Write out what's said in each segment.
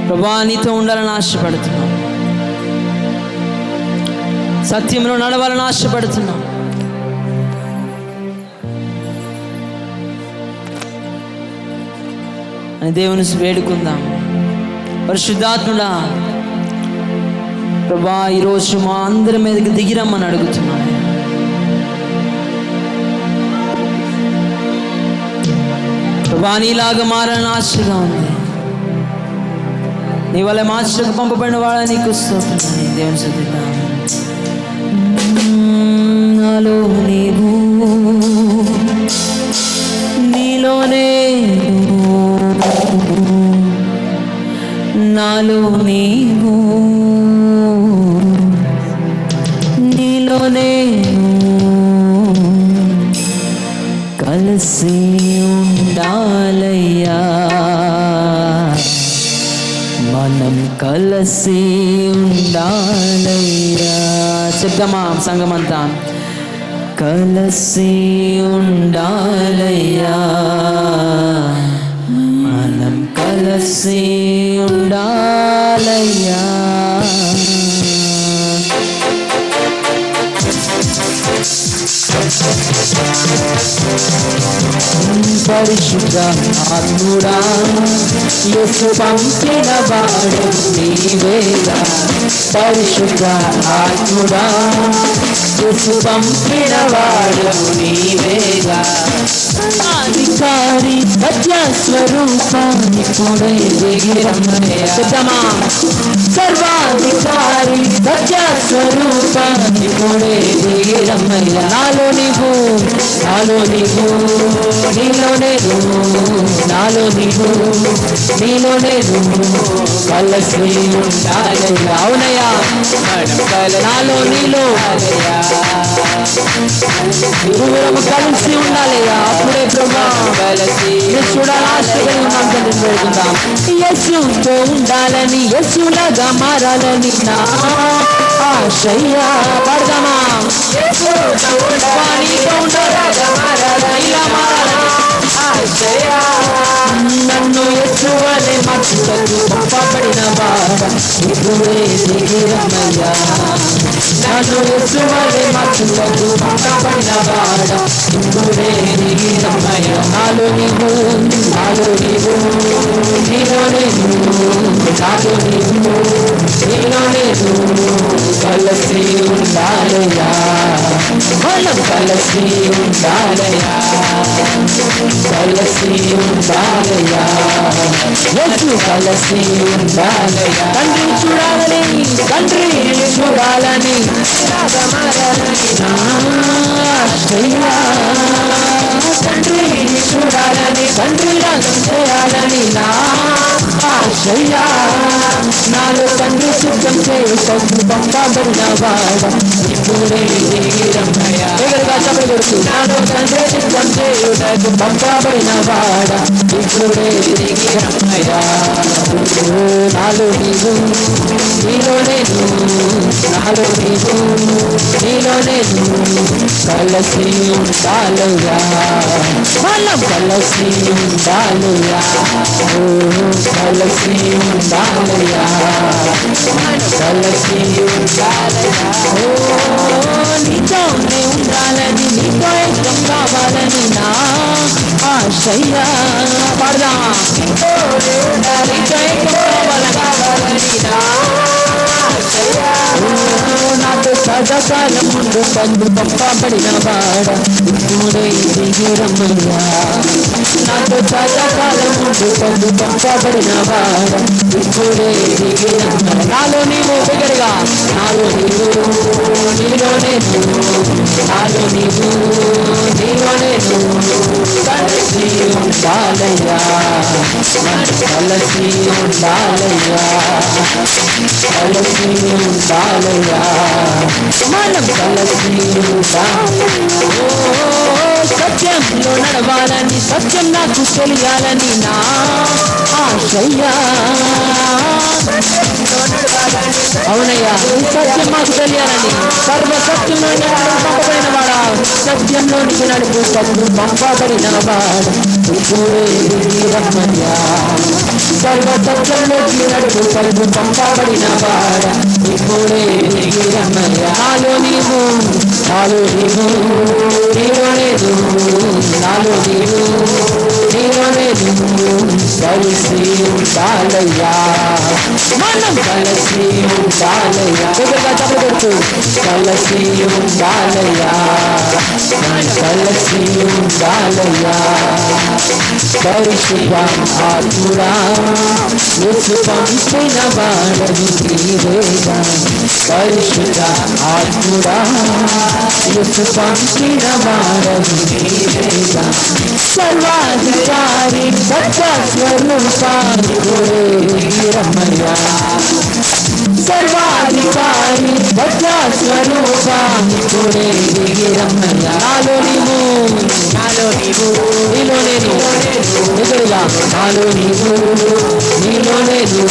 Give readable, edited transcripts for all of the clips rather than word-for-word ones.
ప్రభువా నీతో ఉండాలని ఆశపడుతున్నాం, సత్యంలో నడవాలని ఆశపడుతున్నాం. అని దేవుని వేడుకుందాం. పరిశుద్ధాత్ముడా ప్రభువా ఈరోజు మా అందరి మీదకి దిగిరమ్మని అడుగుతున్నాను. ప్రభువా నీలాగా మారాలని ఆశగా ఉంది. నీ వల్ల మార్చకు పంపబడిన వాడా నీకు స్తోత్రం. దేవుని స్తుతిద్దాం. నాలో నీవు, నీలోనే నాలో నీవు, నీలోనే కలిసి ఉండాలయ్యా, మనం కలిసి ఉండాలయ్యా. చెప్దామా సంగమంతా? కలిసి ఉండాలయ్యా, మనం కలిసి ఉండాలయ్యా. పరిశుద్ధ ఆత్ముడా యేసు పంపిన వాడు నీవేగా. పరిశుద్ధ ఆత్ముడా యేసు పంపిన వాడు నీవేగా. అధికారి సత్యస్వరూపాన్ని కూడా దిగిరమ్మయ్యా. సర్వాధికారి సత్యస్వరూపాన్ని కూడా దిగిరమ్మయ్యా. నాలో నీవు, నాలో నీవు, నీలోనే నాలో నీవు, నీలోనే కలిసి ఉండాలయ్యా. అవునయ్యా, నాలో నీలో ఇరువురము కలిసి ఉండాలయ్యా. అప్పుడే ప్రభా చూడాలి ఆశగా ఉన్నాం. పెడుకుందాం. యేసుతో ఉండాలని, యేసులాగా మారాలని నా ఆశయ్యా. పడదామా? నన్ను యేసువలే మార్చుటకు పంపబడిన వాడా ఇప్పుడే దిగిరమ్మయ్యా. నన్ను యేసువలే మార్చుటకు పంపబడిన వాడా ఇప్పుడే దిగిరమ్మయ్యా. నాలో నీవు, నాలో నీవు, నీలోనే నాలో నీవు, నీలోనే కలిసి ఉండాలయ్యా. మనం కలిసి ఉండాలయ్యా, కలిసి ఉండాలయ్యా. యేసు కలిసి ఉండాలయ్యా. తండ్రి చూడాలని, తండ్రి చూడాలని ఆశయ్యా. తండ్రి చూడాలని, తండ్రి రాగం చేయాలని నా ఆశయ్యా. నాలో తండ్రి సిద్ధం చేయుటకు పంపబడిన వాడా ఇప్పుడే దిగిరమ్మయ్యా. నాలో తండ్రి సిద్ధం చేయుటకు పంపబడిన వాడా ఇప్పుడే దిగిరమ్మయ్యా. నాలో నీవు, నీలోనే నాలో నీవు, నీలోనే కలిసి ఉండాలయ్యా. మనం కలిసి ఉండాలయ్యా, కలిసి ఉండాలయ్యా, కలిసి ఉండాలయ్యా. నీతోనే ఉండాలని, నీతో ఏకం కావాలని నా ఆశయ్యా. పడదామా? నీతో ఏకం కావాలని నా ఆశయ్యా. నాతో సదాకాలం ముందు తండ్రి పంపబడిన వాడా ఇప్పుడే దిగిరమ్మయ్యా. నాతో సదాకాలం ముందు తండ్రి పంపబడిన వాడా ఇప్పుడే దిగిరమ్మయ్యా. నాలో నీవు బిగరగా, నాలో నీవు, నీలోనే నాలో నీవు, నీలోనే కలిసి ఉండాలయ్యా. కలిసి ఉండాలయ్యా, కలిసి ఉండాలయ్యా. మనం కలిసి ఉండాలయ్యా. సత్యంలో నడవాలని, సత్యం నాకు తెలియాలని నా ఆశయ్యా. అవునయ్యా, ఈ సత్యం మాకు తెలియాలని సర్వ సత్యంలో పంపబడిన వాడా, సత్యంలోనికి నడుపు పంపబడిన వాడు ఇప్పుడే రమ్మయ్యా. సర్వ సత్యంలోకి నడుపు పంపబడిన వాడా ఇప్పుడే రమ్మయ్యా. నాలో నీవు నీలో లేదు, నాలో నీలో లేదు, కలిసి ఉండాలయ్యా, మనం కలిసి ఉండాలయ్యా. చెప్పబడుతూ కలిసి ఉండాలయ్యా, కలిసి ఉండాలయ్యా. పరిశుద్ధ ఆత్ముడా యేసు పంపిన వాడవు నీవేగా. పరిశుద్ధ ఆత్ముడా యేసు పంపిన వాడవు నీవేగా. సర్వాధికారి సత్యస్వరూపాన్ని రమ్మయ్యా. సర్వాధికారి సత్యస్వరూపాన్ని రమ్మయ్యా. నాలో నీవు నీలో నేను ఎదురుగా, నాలో నీలో నేను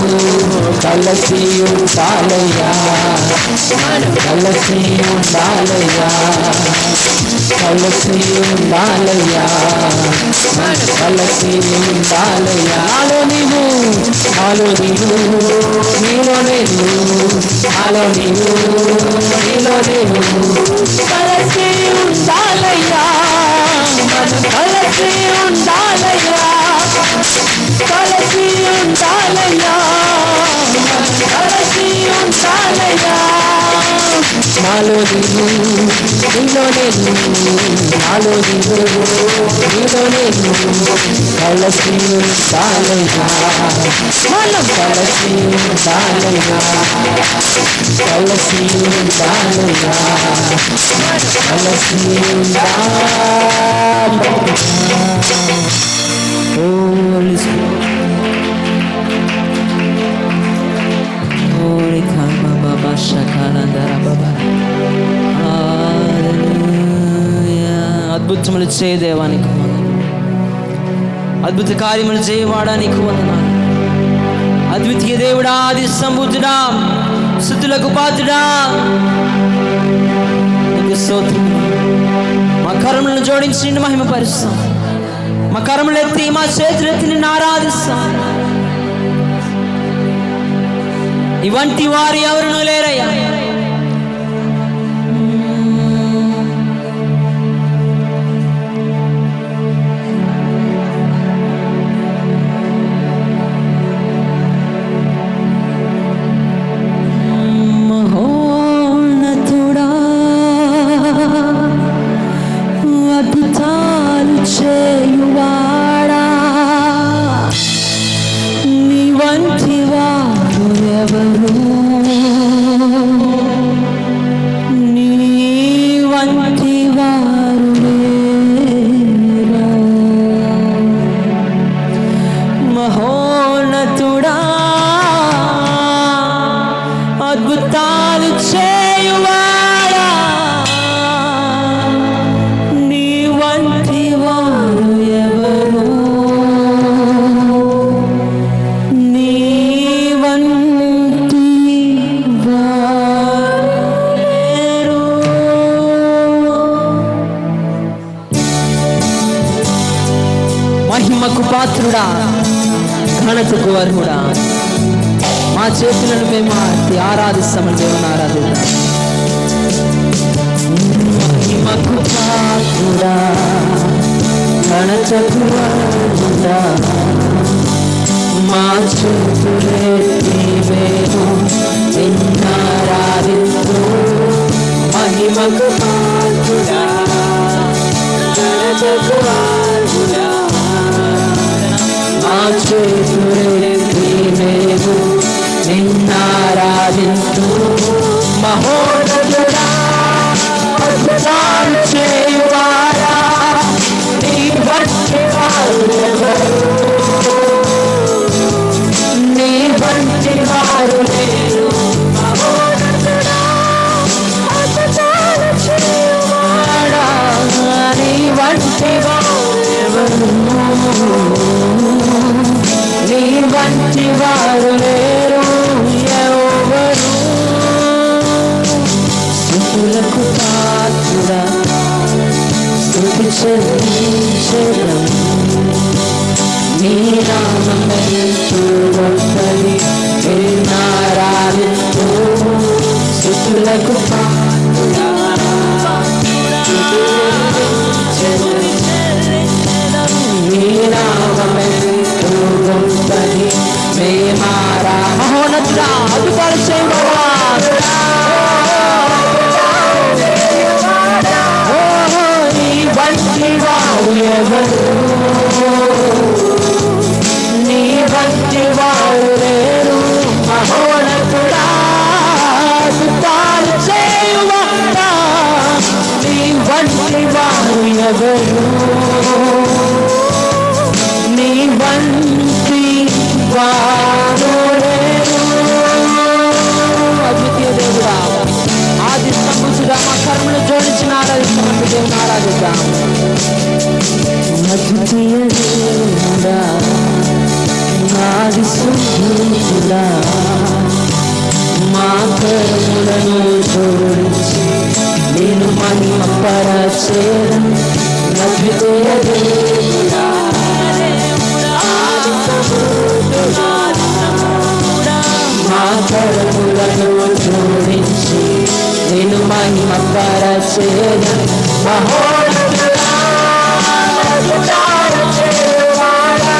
కలిసి ఉండాలయ్యా, కలిసి ఉండాలయ్యా, కలిసి ఉండాలయ్యా, కలిసి ఉండాలయ్యా. నాలో నీలో నేను, నాలో నీలో నేను కలిసి ఉండాలయ్యా, కలిసి ఉండాలయ్యా, కలిసి ఉండాలయ్యా, కలిసి ఉండాలయ్యా. నాలో నీలో నేను, నాలో నీలో నేను కలిసి ఉండాలయ్యా, మనం కలిసి ఉండాలయ్యా, కలిసి ఉండాలయ్యా, కలిసి అద్భుతములు చేయదేవానికి, అద్భుత కార్యములు చేయవాడానికి వందనాలు. అద్వితీయ దేవుడా, ఆది సంబుద్ధుడా, స్తుతులకు పాత్రుడా, నీకు స్తోత్రం. మా కరములను జోడించి నిన్ను మహిమపరుస్తాం, మా కరములు ఎత్తి మా చేతులు ఎత్తి నిన్ను ఆరాధిస్తాం. ఇవంటి వారు ఎవరునూ లేరయ్యా. అద్భుతాలు చేయువాడా, నీ వంటి వారు ఎవరు, నీ వంటి వారు లేరు. మహిమకు పాత్రుడా, ఘనతకు అర్హుడా, మా చేతులను మేము ఆరాధిస్తామని దేవుని ఆరాధిద్దాం. మహిమకు పాత్రుడా, ఘనతకు అర్హుడా, మా చేతులెత్తి మేము నిన్నారాధిస్తూ. మహిమకు పాత్రుడా, ఘనతకు అర్హుడా, మా చేతులెత్తి మేము నిన్నారాధిస్తూ. మహోన్నతుడా, అద్భుతాలు చేయువాడా, నీ వంటి వారు ఎవరు, నీ వంటి వారు లేరు. మహోన్నతుడా, అద్భుతాలు చేయువాడా, నీ వంటి వారు ఎవరు, నీ వంటి వారు లేరు ఎవరు. చెల్లించెదము. నీ నామమెంతో గొప్పది, నిన్నారాధింతుము. స్తుతులకు పాత్రుడా, నీ నామమెంతో గొప్పది, మేమారా మహోన్నతుడా, అద్భుతాలు చేయబడా. నీ వంటి వారు ఎవరు, నీ వంటి వారు లేరు. మహోన్నతుడా, అద్భుతాలు చేయబడా. నీ వంటి వారు ఎవరు, నీ వంటి వారు లేరు. అద్వితీయ దేవుడా, ఆది సంబుద్ధుడా, మా కర్మలు జోడించిన ఆరాధిస్తున్నట్టు దేవుని ఆరాధిద్దాం. అద్వితీయ దేవుడా, ఆది సంబుద్ధుడా, మా కర్మలను జోడించి నేను మహిమపరచెదను. అద్వితీయ దేవుడా, మా కర్మలను జోడించి నేను మహిమపరచెదను. మహోన్నతుడా, అద్భుతాలు చేయవాడా,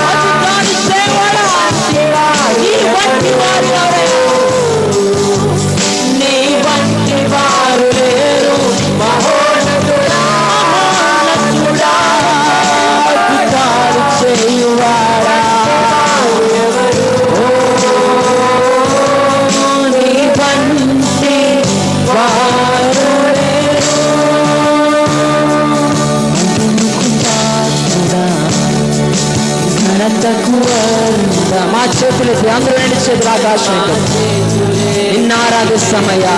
నీ వంటి వారు ఎవరు, నీ వంటి వారు లేరు. మహోన్నతుడా, అద్భుతాలు చేయువాడా, నీ వంటి వారు లేరు. ఘనతకు అర్హుడా. మా చేతులెత్తి అందరూ రెండు చేతులు ఆకాశం నిన్నారాధిస్తామయ్యా,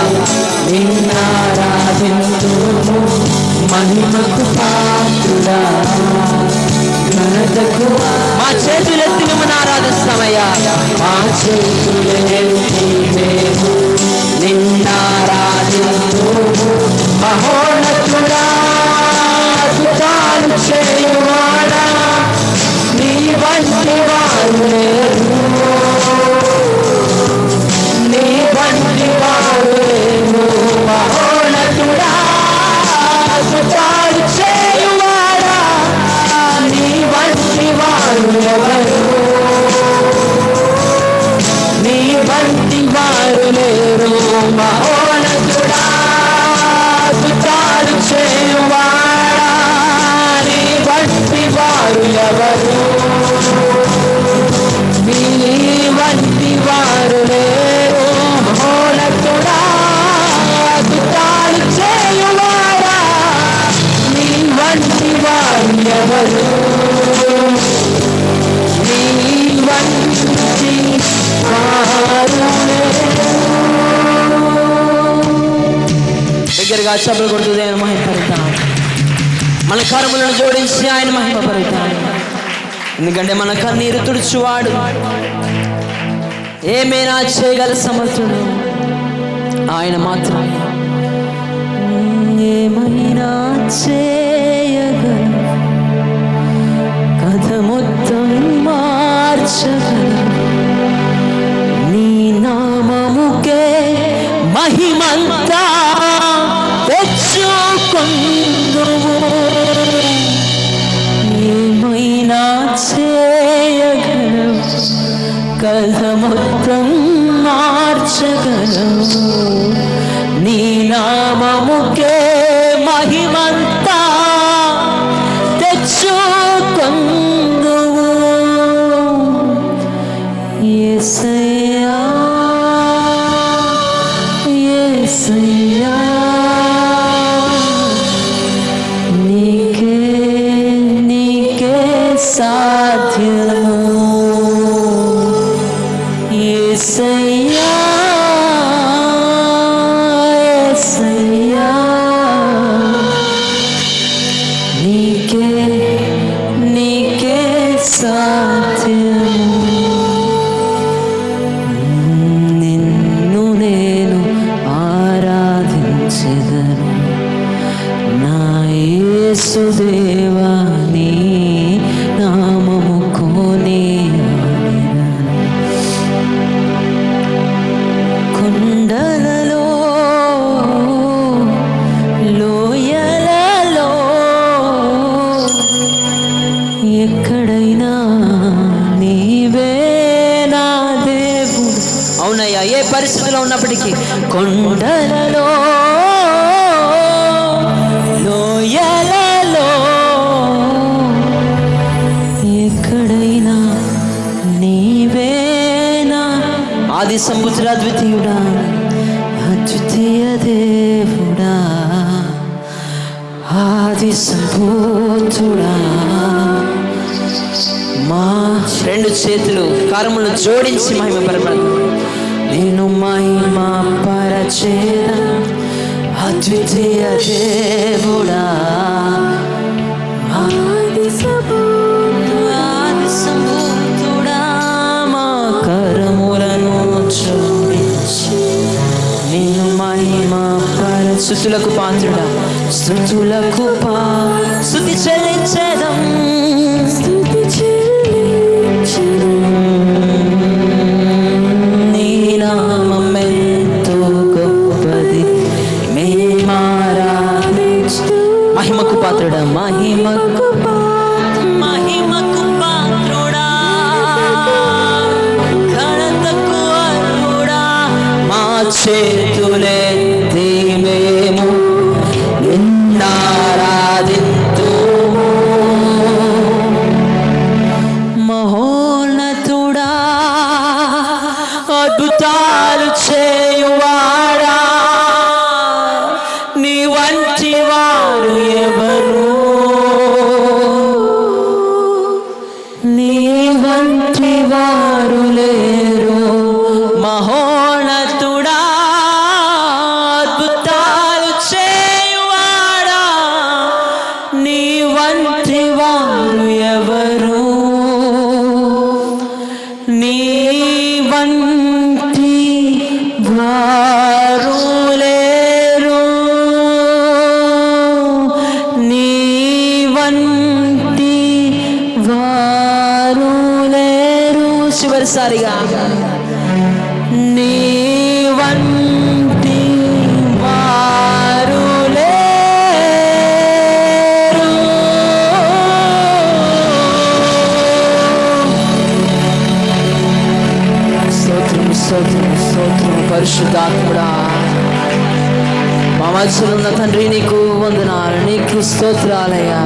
నిన్నారాధింతుము. మహిమకు పాత్రుడా, ఘనతకు మా చేతులెత్తి మిమ్మల్ని ఆరాధిస్తామయ్యా. మా చేతులెత్తి మేము నిన్నారాధింతుము. మహోన్నతుడా, అద్భుతాలు చేయువాడా, నీ వంటి వారు లేరు, నీ వంటి వారు లేరు. మహోన్నతుడా, అద్భుతాలు చేయువాడా, నీ వంటి వారు ఎవరు, నీ వంటి వారు లేరు. మహోన్నతుడా, అద్భుతాలు చేయువాడా, నీ వంటి వారు ఎవరు, నీ వంటి వారు లేరు. మహోన్నతుడా, అద్భుతాలు చేయువాడా, నీ వంటి వారు ఎవరు, నీ వంటి వారు లేరు. దగ్గరగా చప్పలు కొడుతూ దేవుని మహిమపరుద్దాం. మన కర్మలను జోడించి ఆయన మహిమపరుద్దాం. ఎందుకంటే మన కన్నీరు తుడుచువాడు, ఏమైనా చేయగల సమర్థుడు ఆయన మాత్రమే. ఏమైనా చేయగల, కథ మొత్తం మార్చగల, నీ నామముకే మహిమంతా తెచ్చుకొందువు. ఏమైనా చేయగలవు, కథ మొత్తం మార్చగలవు, నీ నామముకే మహిమంతా తెచ్చుకొందువు. యేసయ్యా, యేసయ్యా, నీకే నీకే సాధ్యము. యేసయ్యా, యేసయ్యా, పరిస్థితిలో ఉన్నప్పటికీ కొండలలో లోయలలో ఎక్కడైనా నీవేనా. ఆది సంబుద్ధుడ అద్వితీయుడా, అద్వితీయ దేవుడా, ఆది సంబుద్ధుడా. మా రెండు చేతులు కరములు జోడించి మహిమ పరపడు. నేను మహిమ పరచేద అద్వితీయ దేవుడా, ఆది సంబుద్ధుడా. మా కరములను జోడించి నేను మహిమ స్తుతులకు పాత్రుడా, స్తుతులకు స్తుతి చెల్లించేదం, స్తుతి చెల్లించెదం. నీ నామం ఎంతో గొప్పది, మేమారాధించు. మహిమకు పాత్రుడా, మహిమకు పాత్రుడా, ఘనతకు అర్హుడా. మా చేతులెత్తి మేము నిన్నారాధింతుము. మహోన్నతుడా, అద్భుతాలు చేయువాడా, నీ వంటి వారు ఎవరు, నీ వంటి వారు లేరు. మహోన్నతుడా, అద్భుతాలు చేయువాడా, నీ వంటి వారు ఎవరు, నీ వంటి వారు లేరు, నీ వంటి వారు లేరు. చివరిసారిగా నీ వంటి వారు లేరు. స్తోత్రం స్తోత్రం స్తోత్రం. పరిశుద్ధాత్ముడా, మా మధ్యలో ఉన్న తండ్రి నీకు వందనాలు, నీకు స్తోత్రాలయ్యా.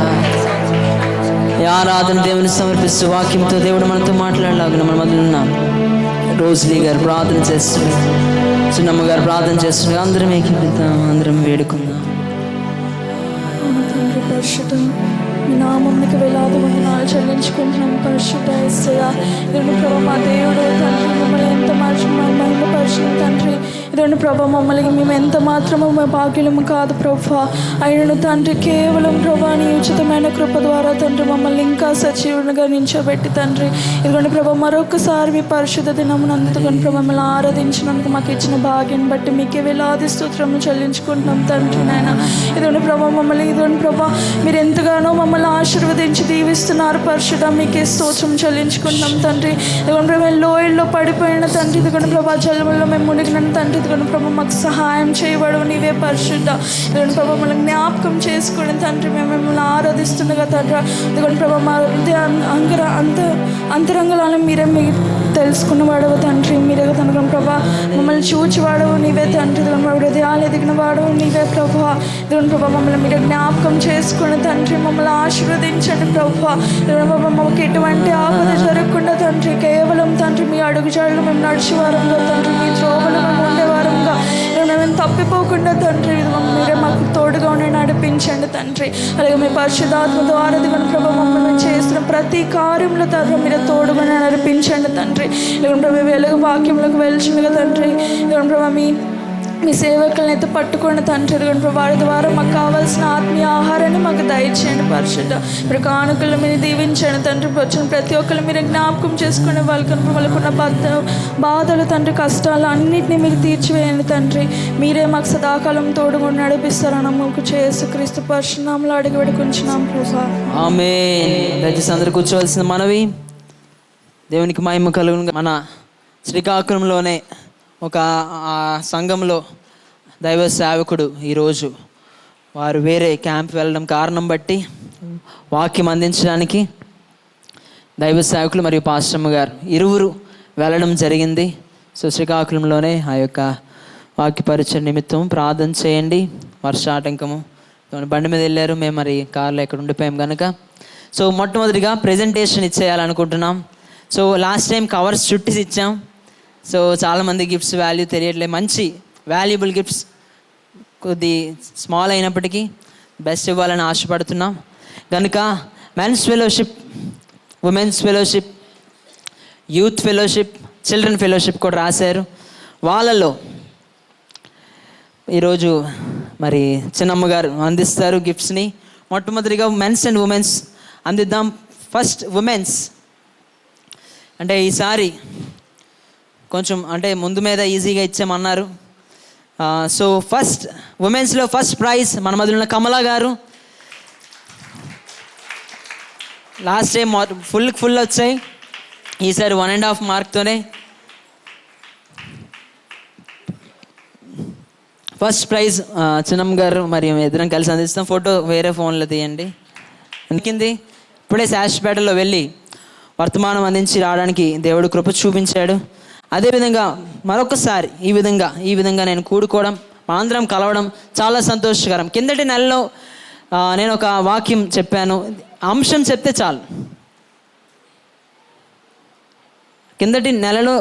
ఈ ఆరాధన దేవుని సమర్పిస్తూ వాక్యంతో దేవుడు మనతో మాట్లాడలాగున మన మొదలు ఉన్నాం. రోజులీ గారు ప్రార్థన చేస్తుంది, చిన్నమ్మ గారు ప్రార్థన చేస్తుంది. అందరం ఏకీపిద్దాం, అందరం వేడుకుందాం. పరిశుద్ధ మీ నామమునికి వేలాది వందనాలు చెల్లించుకుంటున్నాం. పరిశుద్ధ యేసయ్యా, ఇదండి ప్రభా మా దేవుడు తండ్రి, మిమ్మల్ని ఎంత మహిమపరిచిన తండ్రి. ఇదండి ప్రభా మమ్మల్ని మేము ఎంత మాత్రము మా భాగ్యులము కాదు ప్రభా. అయినను తండ్రి కేవలం ప్రభా నీ ఉచితమైన కృప ద్వారా తండ్రి మమ్మల్ని ఇంకా సజీవునిగా నించోబెట్టి తండ్రి ఇదిగోండి ప్రభా మరొకసారి మీ పరిశుద్ధ దినమునందుకొని ప్రభా మమ్మల్ని ఆరాధించినందుకు మాకు ఇచ్చిన భాగ్యాన్ని బట్టి మీకే వేలాది స్తోత్రములు చెల్లించుకుంటున్నాం తండ్రి నాయన. ఇదిగోండి ప్రభా మమ్మల్ని ఇదిగోండి ప్రభా మీరు ఎంతగానో మమ్మల్ని ఆశీర్వదించి దీవిస్తున్నారు పరిశుద్ధ, మీకే స్తోత్రం చెల్లించుకుంటున్నాం తండ్రి. ఇదిగోండి ప్రభా లోయల్లో పడిపోయిన తండ్రి, ఇదిగోండి ప్రభా జలముల్లో మేము మునిగిన తండ్రి, ఇదిగోండి ప్రభా మాకు సహాయం చేయబడు నీవే పరిశుద్ధ. ఇదిగోండి ప్రభా మమ్మల్ని జ్ఞాపకం చేసుకుని తండ్రి మేము మిమ్మల్ని ఆరాధిస్తుండగా తండ్రి ఇదిగోండి ప్రభా మా అంతరంగాలను మీరే తెలుసుకున్నవాడవు తండ్రి, మీరే తండ్రి ప్రభా మమ్మల్ని చూచివాడవు నీవే తండ్రి. ఇదిగోండి ప్రభా హృదయాలు ఎదిగిన వాడవు నీవే ప్రభా. ఇదిగోండి ప్రభా మమ్మల్ని మీరు జ్ఞాపకం చేసుకుని తండ్రి మమ్మల్ని ఆశీర్వదించండి ప్రభా. ఇదిగోండి ప్రభా మాకు ఎటువంటి ఆపద జరగకుండా తండ్రి కేవలం తండ్రి మీ అడుగుజాడలు మేము నడిచేవారంగా తండ్రి, మీ త్రోవలు మేము ఉండేవారంగా మేము తప్పిపోకుండా తండ్రి మీరే మాకు తోడుగా ఉండి నడిపించండి తండ్రి. అలాగే మీ పరిశుద్ధాత్మ ద్వారా ఇదిగోండి ప్రభా మమ్మల్ని చేసిన ప్రతి కార్యంలో తండ్రి మీరే తోడుగా నడిపించండి తండ్రి. ఇదిగోండి ప్రభా వెలుగు వాక్యంలోకి వెళ్తుండగా తండ్రి ఇదిగోండి ప్రభా మీ సేవకులను అయితే పట్టుకోండి తండ్రి. ఇదిగోండి వారి ద్వారా మాకు కావాల్సిన ఆత్మీయ ఆహారాన్ని మాకు దయచేయండి పరిశుద్ధ. మీరు కానుకలు మీరు దీవించండి తండ్రి. వచ్చిన ప్రతి ఒక్కరు మీరు జ్ఞాపకం చేసుకునే వాళ్ళకున్న బాధలు తండ్రి, కష్టాలు అన్నింటినీ మీరు తీర్చివేయండి తండ్రి. మీరే మాకు సదాకాలం తోడుగా నడిపిస్తారని నమ్మకు యేసుక్రీస్తు పరిశునామములో అడిగి వేడుకుంటున్నాం ప్రభా. ఆమేన్. దయచేసి అందరూ కూర్చోవలసిన మనవి. దేవునికి మహిమ కలుగును. మన శ్రీకాకుళంలోనే ఒక సంఘంలో దైవ సేవకుడు ఈరోజు వారు వేరే క్యాంప్ వెళ్ళడం కారణం బట్టి వాక్యం అందించడానికి దైవ సేవకులు మరియు పాస్టమ్మ గారు ఇరువురు వెళ్ళడం జరిగింది. సో శ్రీకాకుళంలోనే ఆ యొక్క వాక్య పరిచయ నిమిత్తం ప్రార్థన చేయండి. వర్షాటంకము బండి మీద వెళ్ళారు, మేము మరి కార్లో ఎక్కడ ఉండిపోయాం కనుక. సో మొట్టమొదటిగా ప్రెజెంటేషన్ ఇచ్చేయాలనుకుంటున్నాం. సో లాస్ట్ టైం కవర్స్ చుట్టేసి ఇచ్చాం. సో చాలామంది గిఫ్ట్స్ వాల్యూ తెలియట్లేదు. మంచి వాల్యుబుల్ గిఫ్ట్స్, కొద్ది స్మాల్ అయినప్పటికీ బెస్ట్ ఇవ్వాలని ఆశపడుతున్నాం కనుక men's fellowship, women's fellowship, youth fellowship, children fellowship కూడా రాశారు. వాళ్ళలో ఈరోజు మరి చిన్నమ్మ గారు అందిస్తారు గిఫ్ట్స్ని. మొట్టమొదటిగా మెన్స్ అండ్ ఉమెన్స్ అందిద్దాం. ఫస్ట్ ఉమెన్స్ అంటే ఈసారి కొంచెం అంటే ముందు మీద ఈజీగా ఇచ్చామన్నారు. సో ఫస్ట్ ఉమెన్స్లో ఫస్ట్ ప్రైజ్ మన మధ్యలో ఉన్న కమలా గారు. లాస్ట్ టైం ఫుల్ వచ్చాయి, ఈసారి 1.5 మార్క్తోనే ఫస్ట్ ప్రైజ్ చిన్నమ్మ గారు మరి ఇద్దరం కలిసి అందిస్తాం. ఫోటో వేరే ఫోన్లో తీయండి. ఎందుకింది ఇప్పుడే శాశ్పేటలో వెళ్ళి వర్తమానం అందించి రావడానికి దేవుడు కృప చూపించాడు. అదేవిధంగా మరొకసారి ఈ విధంగా నేను కూడుకోవడం, మా అందరం కలవడం చాలా సంతోషకరం. కిందటి నెలలో నేను ఒక వాక్యం చెప్పాను, అంశం చెప్తే చాలు. కిందటి నెలలో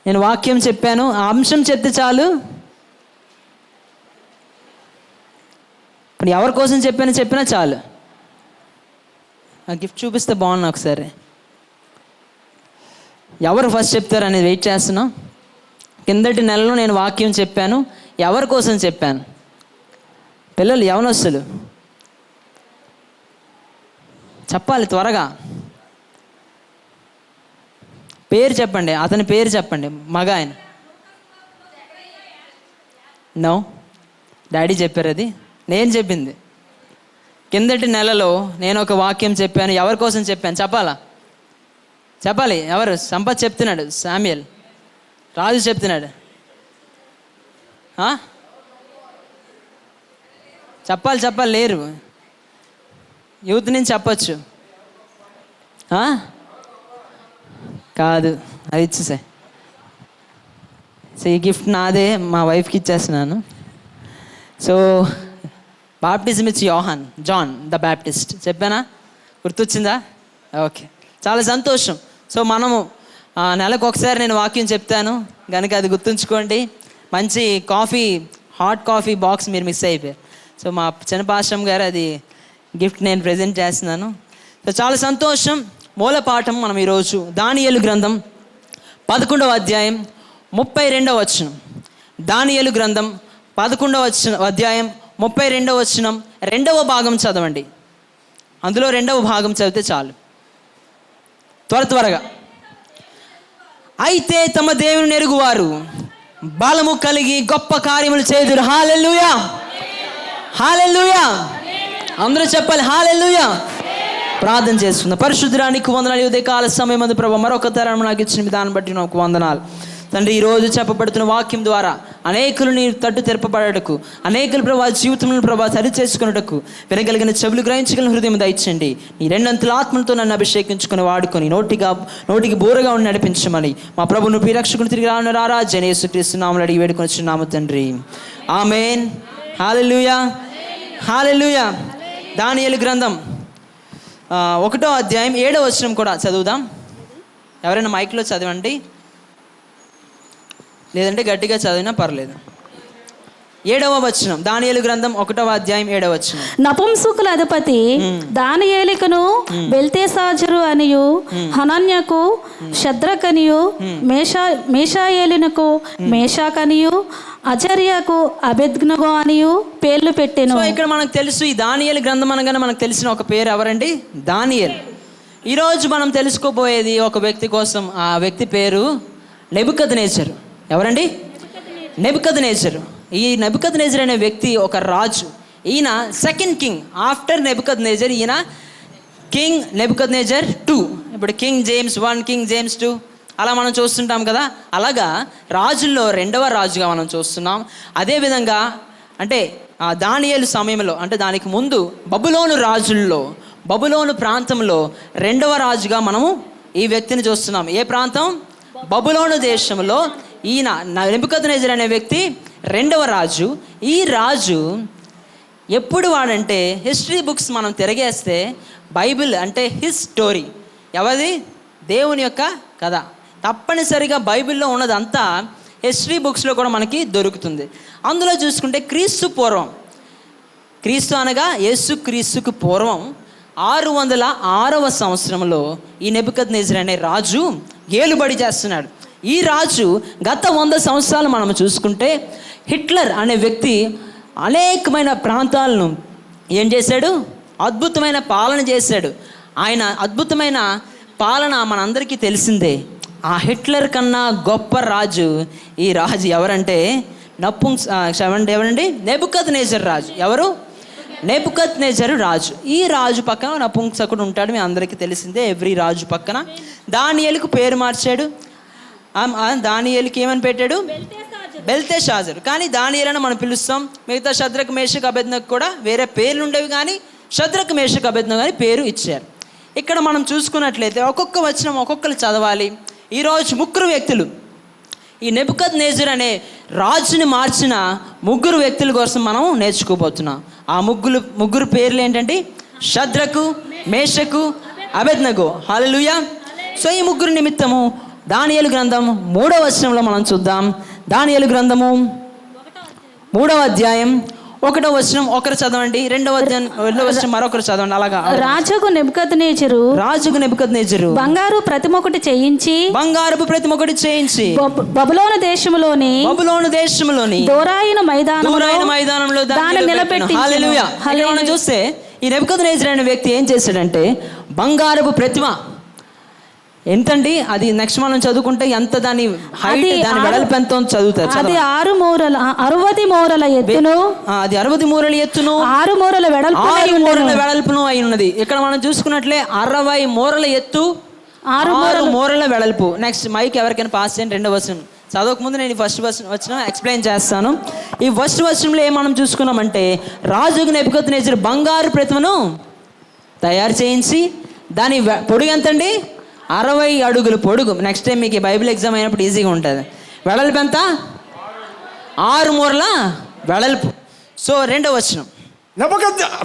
నేను వాక్యం చెప్పాను, ఆ అంశం చెప్తే చాలు. ఇప్పుడు ఎవరి కోసం చెప్పినా చాలు. ఆ గిఫ్ట్ చూపిస్తే బాగున్నా. ఒకసారి ఎవరు ఫస్ట్ చెప్తారు అనేది వెయిట్ చేస్తున్నాం. కిందటి నెలలో నేను వాక్యం చెప్పాను, ఎవరి కోసం చెప్పాను? పిల్లలు, యవనస్తులు చెప్పాలి త్వరగా. పేరు చెప్పండి, అతని పేరు చెప్పండి. మగ ఆయన. నో, డాడీ చెప్పారు. అది నేను చెప్పింది. కిందటి నెలలో నేను ఒక వాక్యం చెప్పాను, ఎవరి కోసం చెప్పాను చెప్పాలి. ఎవరు? సంపత్ చెప్తున్నాడు, శామ్యుయల్, రాజు చెప్తున్నాడు. చెప్పాలి లేరు. యూత్ నుంచి చెప్పచ్చు. కాదు, అది ఇచ్చేసే. సో ఈ గిఫ్ట్ నాదే, మా వైఫ్కి ఇచ్చేస్తున్నాను. సో బాప్టిజం ఇచ్చి జాన్ ద బ్యాప్టిస్ట్ చెప్పానా? గుర్తొచ్చిందా? ఓకే, చాలా సంతోషం. సో మనము నెలకు ఒకసారి నేను వాక్యం చెప్తాను కనుక అది గుర్తుంచుకోండి. మంచి కాఫీ, హాట్ కాఫీ బాక్స్ మీరు మిస్ అయిపోయారు. సో మా చిన్న పాశ్రం గారు అది గిఫ్ట్ నేను ప్రజెంట్ చేస్తున్నాను. సో చాలా సంతోషం. మూల పాఠం మనం ఈరోజు దానియేలు గ్రంథం 11వ అధ్యాయం 32వ వచనం. దానియేలు గ్రంథం 11వ అధ్యాయం 32వ వచనం 2వ భాగం చదవండి. అందులో 2వ భాగం చదివితే చాలు. త్వరగా. అయితే తమ దేవుని ఎరుగువారు బలము కలిగి గొప్ప కార్యములు చేదురు. హల్లెలూయా, హల్లెలూయా. అందరూ చెప్పాలి హల్లెలూయా. ప్రార్థన చేసుకుందాం. పరిశుద్ధురానికి వందనాలు. ఉదయకాల సమయం అందు ప్రభు మరొక తరం నాకు ఇచ్చిన విధానం బట్టి నాకు వందనాలు తండ్రి. ఈరోజు చెప్పబడుతున్న వాక్యం ద్వారా అనేకులు నీ తట్టు తెరపబడటకు, అనేకులు ప్రభా జీవితంలో ప్రభా సరి చేసుకున్నటకు వినగలిగిన చెవులు, గ్రహించగలిగిన హృదయం దయచండి. నీ 2 అంతుల ఆత్మలతో నన్ను అభిషేకించుకొని వాడుకొని నోటికి బోరగా ఉండి నడిపించమని మా ప్రభును ప్రియరక్షకుని తిరిగి రాను రారాజన యేసుక్రీస్తు నామములో అడిగి వేడుకొనిచున్నాము తండ్రి. ఆమేన్. హల్లెలూయా, హల్లెలూయా. దానియేలు గ్రంథం 1వ అధ్యాయం 7వ వచనం కూడా చదువుదాం. ఎవరైనా మైక్లో చదవండి, లేదంటే గట్టిగా చదివినా పర్లేదు. 7వ వచనం, దానియేలు గ్రంథం 1వ అధ్యాయం 7వ వచనం. నపుంసకుల అధిపతి దానియేలుకును బెల్తెషాజరు అనియు హనన్యకు షద్రకనియు మేషాయేలునకు మేషాకనియు అజర్యకు అబేద్నగో అనియు పేర్లు పెట్టెను. సో ఇక్కడ మనకు తెలుసు, ఈ దానియేలు గ్రంథం అనగానే మనకు తెలిసిన ఒక పేరు ఎవరండి? దానియేలు. ఈరోజు మనం తెలుసుకోబోయేది ఒక వ్యక్తి కోసం. ఆ వ్యక్తి పేరు నెబుకద్నెజరు. ఎవరండి? నెబుకద్నెజరు. ఈ నెబుకద్నెజరు అనే వ్యక్తి ఒక రాజు. ఈయన సెకండ్ కింగ్ ఆఫ్టర్ నెబుకద్నెజర్. ఈయన కింగ్ నెబుకద్నెజర్ 2. ఇప్పుడు కింగ్ జేమ్స్ 1, కింగ్ జేమ్స్ 2 అలా మనం చూస్తుంటాం కదా. అలాగా రాజుల్లో 2వ రాజుగా మనం చూస్తున్నాం. అదేవిధంగా అంటే దానియేలు సమయంలో, అంటే దానికి ముందు బబులోను రాజుల్లో, బబులోను ప్రాంతంలో 2వ రాజుగా మనము ఈ వ్యక్తిని చూస్తున్నాం. ఏ ప్రాంతం? బబులోను దేశంలో ఈయన నెబుకద్నెజర్ అనే వ్యక్తి రెండవ రాజు. ఈ రాజు ఎప్పుడు వాడంటే, హిస్టరీ బుక్స్ మనం తిరగేస్తే బైబిల్ అంటే హిస్ స్టోరీ, ఎవరిది? దేవుని యొక్క కథ. తప్పనిసరిగా బైబిల్లో ఉన్నదంతా హిస్టరీ బుక్స్లో కూడా మనకి దొరుకుతుంది. అందులో చూసుకుంటే క్రీస్తు పూర్వం, క్రీస్తు అనగా యేసు క్రీస్తుకు పూర్వం 606వ సంవత్సరంలో ఈ నెబుకద్నెజర్ అనే రాజు ఏలుబడి చేస్తున్నాడు. ఈ రాజు గత 100 సంవత్సరాలు మనం చూసుకుంటే హిట్లర్ అనే వ్యక్తి అనేకమైన ప్రాంతాలను ఏం చేశాడు? అద్భుతమైన పాలన చేశాడు. ఆయన అద్భుతమైన పాలన మనందరికీ తెలిసిందే. ఆ హిట్లర్ కన్నా గొప్ప రాజు ఈ రాజు ఎవరంటే ఎవరండి? నెబుకద్నెజర్ రాజు. ఎవరు? నెబుకద్నెజర్ రాజు. ఈ రాజు పక్కన నపుంసకుడు ఉంటాడు, మీ అందరికీ తెలిసిందే. ఎవ్రీ రాజు పక్కన దానియేలుకు పేరు మార్చాడు. దానియేలుకి ఏమని పెట్టాడు? బెల్తెషాజరు. కానీ దానియేలని మనం పిలుస్తాం. మిగతా షద్రకు మేషకు అబేద్నెగోకు కూడా వేరే పేర్లు ఉండేవి, కానీ షద్రకు మేషకు అబేద్నెగో అని పేరు ఇచ్చారు. ఇక్కడ మనం చూసుకున్నట్లయితే ఒక్కొక్క వచనం ఒక్కొక్కరు చదవాలి. ఈరోజు 3 వ్యక్తులు, ఈ నెబుకద్నెజర్ అనే రాజుని మార్చిన 3 వ్యక్తుల కోసం మనం నేర్చుకోబోతున్నాం. ఆ ముగ్గురు పేర్లు ఏంటంటే షద్రకు, మేషకు, అబేద్నెగో. హల్లెలూయా. సో ఈ 3 నిమిత్తము దానియేలు గ్రంథం 3వ వచనంలో మనం చూద్దాం. దానియేలు గ్రంథము 3వ అధ్యాయం 1వ వచనం ఒకరు చదవండి, 2వ అధ్యాయం 2వ వచనం మరొకరు చదవండి. అలాగా రాజుకు నెబుకద్నెజరు బంగారు ప్రతిమ ఒకటి చేయించి బబులోను దేశములోని దోరాయిన మైదానంలో దాన్ని నిలబెట్టి. హల్లెలూయా. మనం చూస్తే ఈ నెబుకద్నెజర్ అనే వ్యక్తి ఏం చేశాడంటే బంగారపు ప్రతిమ ఎంతండి, అది నెక్స్ట్ మనం చదువుకుంటే ఎంత దాని హైట్, దాని వెడల్పు ఎంత చదువుతారు. అది 60 మూరల ఎత్తును, అది 60 మూరల ఎత్తును, 6 మూరల వెడల్పును అయి ఉన్నది. ఇక్కడ మనం చూసుకున్నట్లే 60 మూరల ఎత్తు, 6 మూరల వెడల్పు. నెక్స్ట్ మైక్ ఎవరికైనా పాస్ చేయండి. 2వ వచనం చదవకముందు నేను ఫస్ట్ వచనం ఎక్స్ప్లెయిన్ చేస్తాను. ఈ ఫస్ట్ వచనంలో ఏం మనం చూసుకున్నామంటే, రాజుకు నెబుకద్నెజర్ బంగారు ప్రతిమను తయారు చేయించి దాని పొడుగు ఎంతండి? 60 అడుగులు పొడుగు. నెక్స్ట్ టైం మీకు బైబిల్ ఎగ్జామ్ అయినప్పుడు ఈజీగా ఉంటుంది. వెడల్పు ఎంత? 6 మూరల వెడల్పు. సో 2వ వచనం,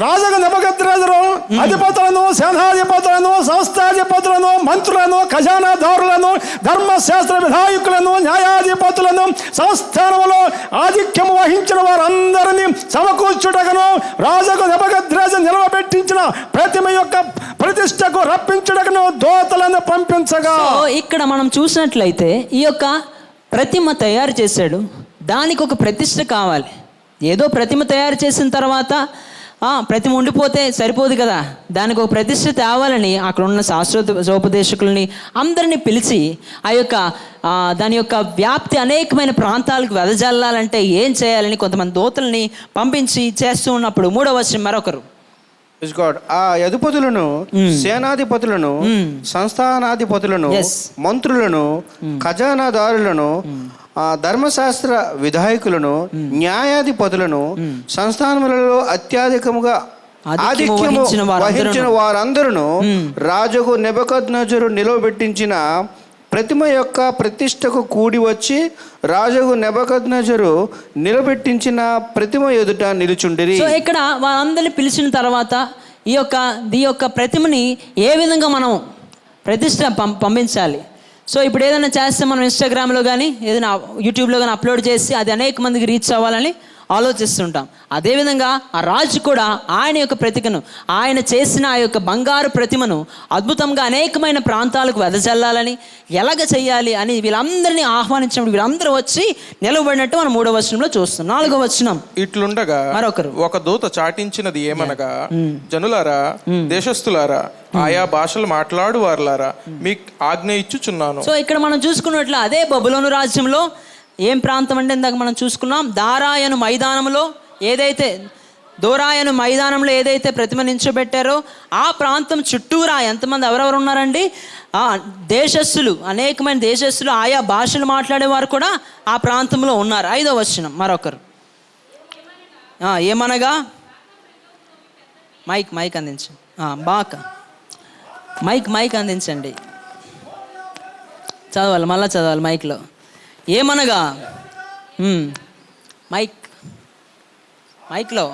రాజుకు నెబుకద్నెజరు అధిపతులను, సేనాధిపతులను, సంస్థాధిపతులను, మంత్రులను, ఖజానాదారులను, ధర్మశాస్త్ర విధాయకులను, న్యాయాధిపతులను, సంస్థానంలో ఆధిక్యము వహించిన వారందరినీ సమకూర్చుటకును రాజుకు నెబుకద్నెజరు నిలవబెట్టించిన ప్రతిమ యొక్క ప్రతిష్టకు రప్పించుటకును దూతలను పంపించగా. ఇక్కడ మనం చూసినట్లయితే ఈ యొక్క ప్రతిమ తయారు చేశాడు. దానికి ఒక ప్రతిష్ట కావాలి. ఏదో ప్రతిమ తయారు చేసిన తర్వాత ప్రతిమ ఉండిపోతే సరిపోదు కదా, దానికి ఒక ప్రతిష్ట తేవాలని అక్కడ ఉన్న శాస్త్రోపదేశకుల్ని అందరినీ పిలిచి ఆ యొక్క దాని యొక్క వ్యాప్తి అనేకమైన ప్రాంతాలకు వెదజల్లాలంటే ఏం చేయాలని కొంతమంది దూతల్ని పంపించి చేస్తూ ఉన్నప్పుడు 3వ వచనం మరొకరు, ఆ అధిపతులను, సేనాధిపతులను, సంస్థానాధిపతులను, మంత్రులను, ఖజానాదారులను, ధర్మశాస్త్ర విధాయకులను, న్యాయాధిపతులను, సంస్థానములలో అత్యధికముగా ఆధిక్యము వహించిన వారందరూ రాజుకు నెబుకద్నెజరు నిలవబెట్టించిన ప్రతిమ యొక్క ప్రతిష్టకు కూడి వచ్చి రాజుకు నెబుకద్నెజరు నిలబెట్టించిన ప్రతిమ ఎదుట నిలుచుండిరి. సో ఇక్కడ వాళ్ళందరినీ పిలిచిన తర్వాత ఈ యొక్క ప్రతిమని ఏ విధంగా మనం ప్రతిష్ట పంపించాలి. సో ఇప్పుడు ఏదైనా చేస్తే మనం ఇన్స్టాగ్రామ్లో కానీ ఏదైనా యూట్యూబ్లో కానీ అప్లోడ్ చేసి అది అనేక మందికి రీచ్ అవ్వాలని ఆలోచిస్తుంటాం. అదేవిధంగా ఆ రాజు కూడా ఆయన యొక్క ప్రతికను, ఆయన చేసిన ఆ యొక్క బంగారు ప్రతిమను అద్భుతంగా అనేకమైన ప్రాంతాలకు వెదజల్లాలని ఎలాగ చెయ్యాలి అని వీళ్ళందరినీ ఆహ్వానించినప్పుడు వీళ్ళందరూ వచ్చి నిలబడినట్టు మనం 3వ వచనంలో చూస్తాం. 4వ వచనం, ఇట్లుండగా మరొకరు ఒక దూత చాటించినది ఏమనగా, జనులారా, దేశస్థులారా, ఆయా భాషలు మాట్లాడు వారులారా, మీకు ఆజ్ఞ ఇచ్చుచున్నాను. సో ఇక్కడ మనం చూసుకున్నట్లు అదే బబులోను రాజ్యంలో ఏం ప్రాంతం అంటే ఇందాక మనం చూసుకున్నాం, దోరాయను మైదానంలో ఏదైతే ప్రతిమ నించోబెట్టారో ఆ ప్రాంతం చుట్టూరా ఎంతమంది ఎవరెవరు ఉన్నారండి? దేశస్థులు, అనేకమైన దేశస్థులు, ఆయా భాషలు మాట్లాడేవారు కూడా ఆ ప్రాంతంలో ఉన్నారు. 5వ వచనం మరొకరు ఏమనగా, మైక్ అందించండి, మైక్ అందించండి. చదవాలి, మళ్ళా చదవాలి మైక్లో. ఏమనగా మైక్లో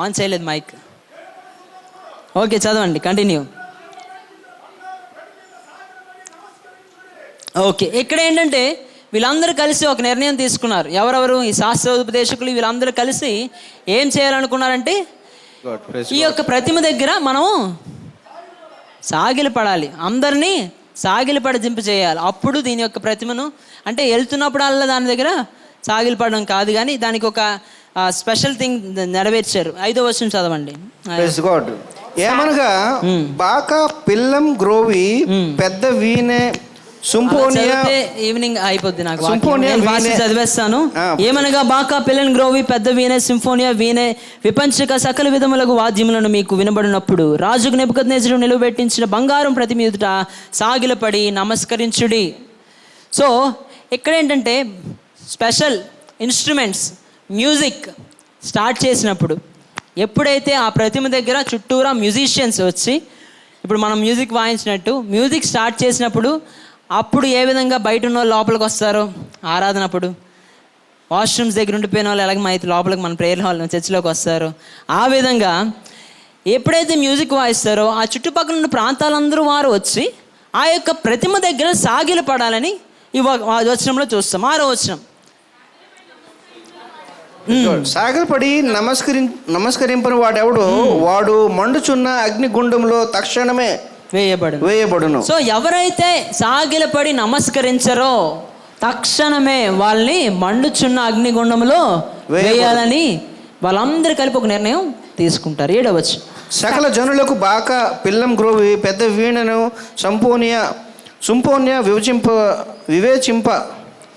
ఆన్ చేయలేదు మైక్. ఓకే, చదవండి, కంటిన్యూ. ఓకే, ఇక్కడ ఏంటంటే వీళ్ళందరూ కలిసి ఒక నిర్ణయం తీసుకున్నారు. ఎవరెవరు? ఈ శాస్త్రోపదేశకులు వీళ్ళందరూ కలిసి ఏం చేయాలనుకున్నారంటే, ఈ యొక్క ప్రతిమ దగ్గర మనం సాగిలపడాలి, అందరినీ సాగిలపడజింపు చేయాలి. అప్పుడు దీని యొక్క ప్రతిమను, అంటే వెళ్తున్నప్పుడల్లా దాని దగ్గర సాగిలపడడం కాదు, కానీ దానికి ఒక స్పెషల్ థింగ్ నెరవేర్చారు. 5వ వచనం చదవండి. ఏమనగా బాకా పిల్లం గ్రోవి పెద్ద వీణె సింఫోనియా. ఈవినింగ్ అయిపోద్ది, నాకు చదివేస్తాను. ఏమనగా బాకా పిల్లన్ గ్రోవి పెద్ద వీణె సింఫోనియా వీణె విపంచక సకల విధములకు వాద్యములను మీకు వినబడినప్పుడు రాజుకు నెబుకద్నెజరు నిలువబెట్టించిన బంగారం ప్రతిమ ఎదుట సాగిలపడి నమస్కరించుడి. సో ఇక్కడ ఏంటంటే స్పెషల్ ఇన్స్ట్రుమెంట్స్ మ్యూజిక్ స్టార్ట్ చేసినప్పుడు, ఎప్పుడైతే ఆ ప్రతిమ దగ్గర చుట్టూరా మ్యూజిషియన్స్ వచ్చి, ఇప్పుడు మనం మ్యూజిక్ వాయించినట్టు మ్యూజిక్ స్టార్ట్ చేసినప్పుడు, అప్పుడు ఏ విధంగా బయట ఉన్న వాళ్ళు లోపలికి వస్తారో ఆరాధనప్పుడు, వాష్రూమ్స్ దగ్గర ఉండిపోయిన వాళ్ళు ఎలాగ అయితే లోపలికి మన ప్రేయర్ హాల్ చర్చిలోకి వస్తారో, ఆ విధంగా ఎప్పుడైతే మ్యూజిక్ వాయిస్తారో ఆ చుట్టుపక్కల ఉన్న ప్రాంతాలందరూ వారు వచ్చి ఆ యొక్క ప్రతిమ దగ్గర సాగిల పడాలని ఈ వచనంలో చూస్తాం. 6వ వచనం. సాగిలపడి నమస్కరింపని వాడెవడు వాడు మండుచున్న అగ్నిగుండంలో తక్షణమే వేయబడును. సో ఎవరైతే సాగిలపడి నమస్కరించరో తక్షణమే వాళ్ళని మండుచున్న అగ్నిగుండంలో వేయాలని వాళ్ళందరూ కలిపి ఒక నిర్ణయం తీసుకుంటారు. 7వ వచనం. సకల జనులకు బాకా పిల్లం గ్రోవి పెద్ద వీణను సంపూర్ణ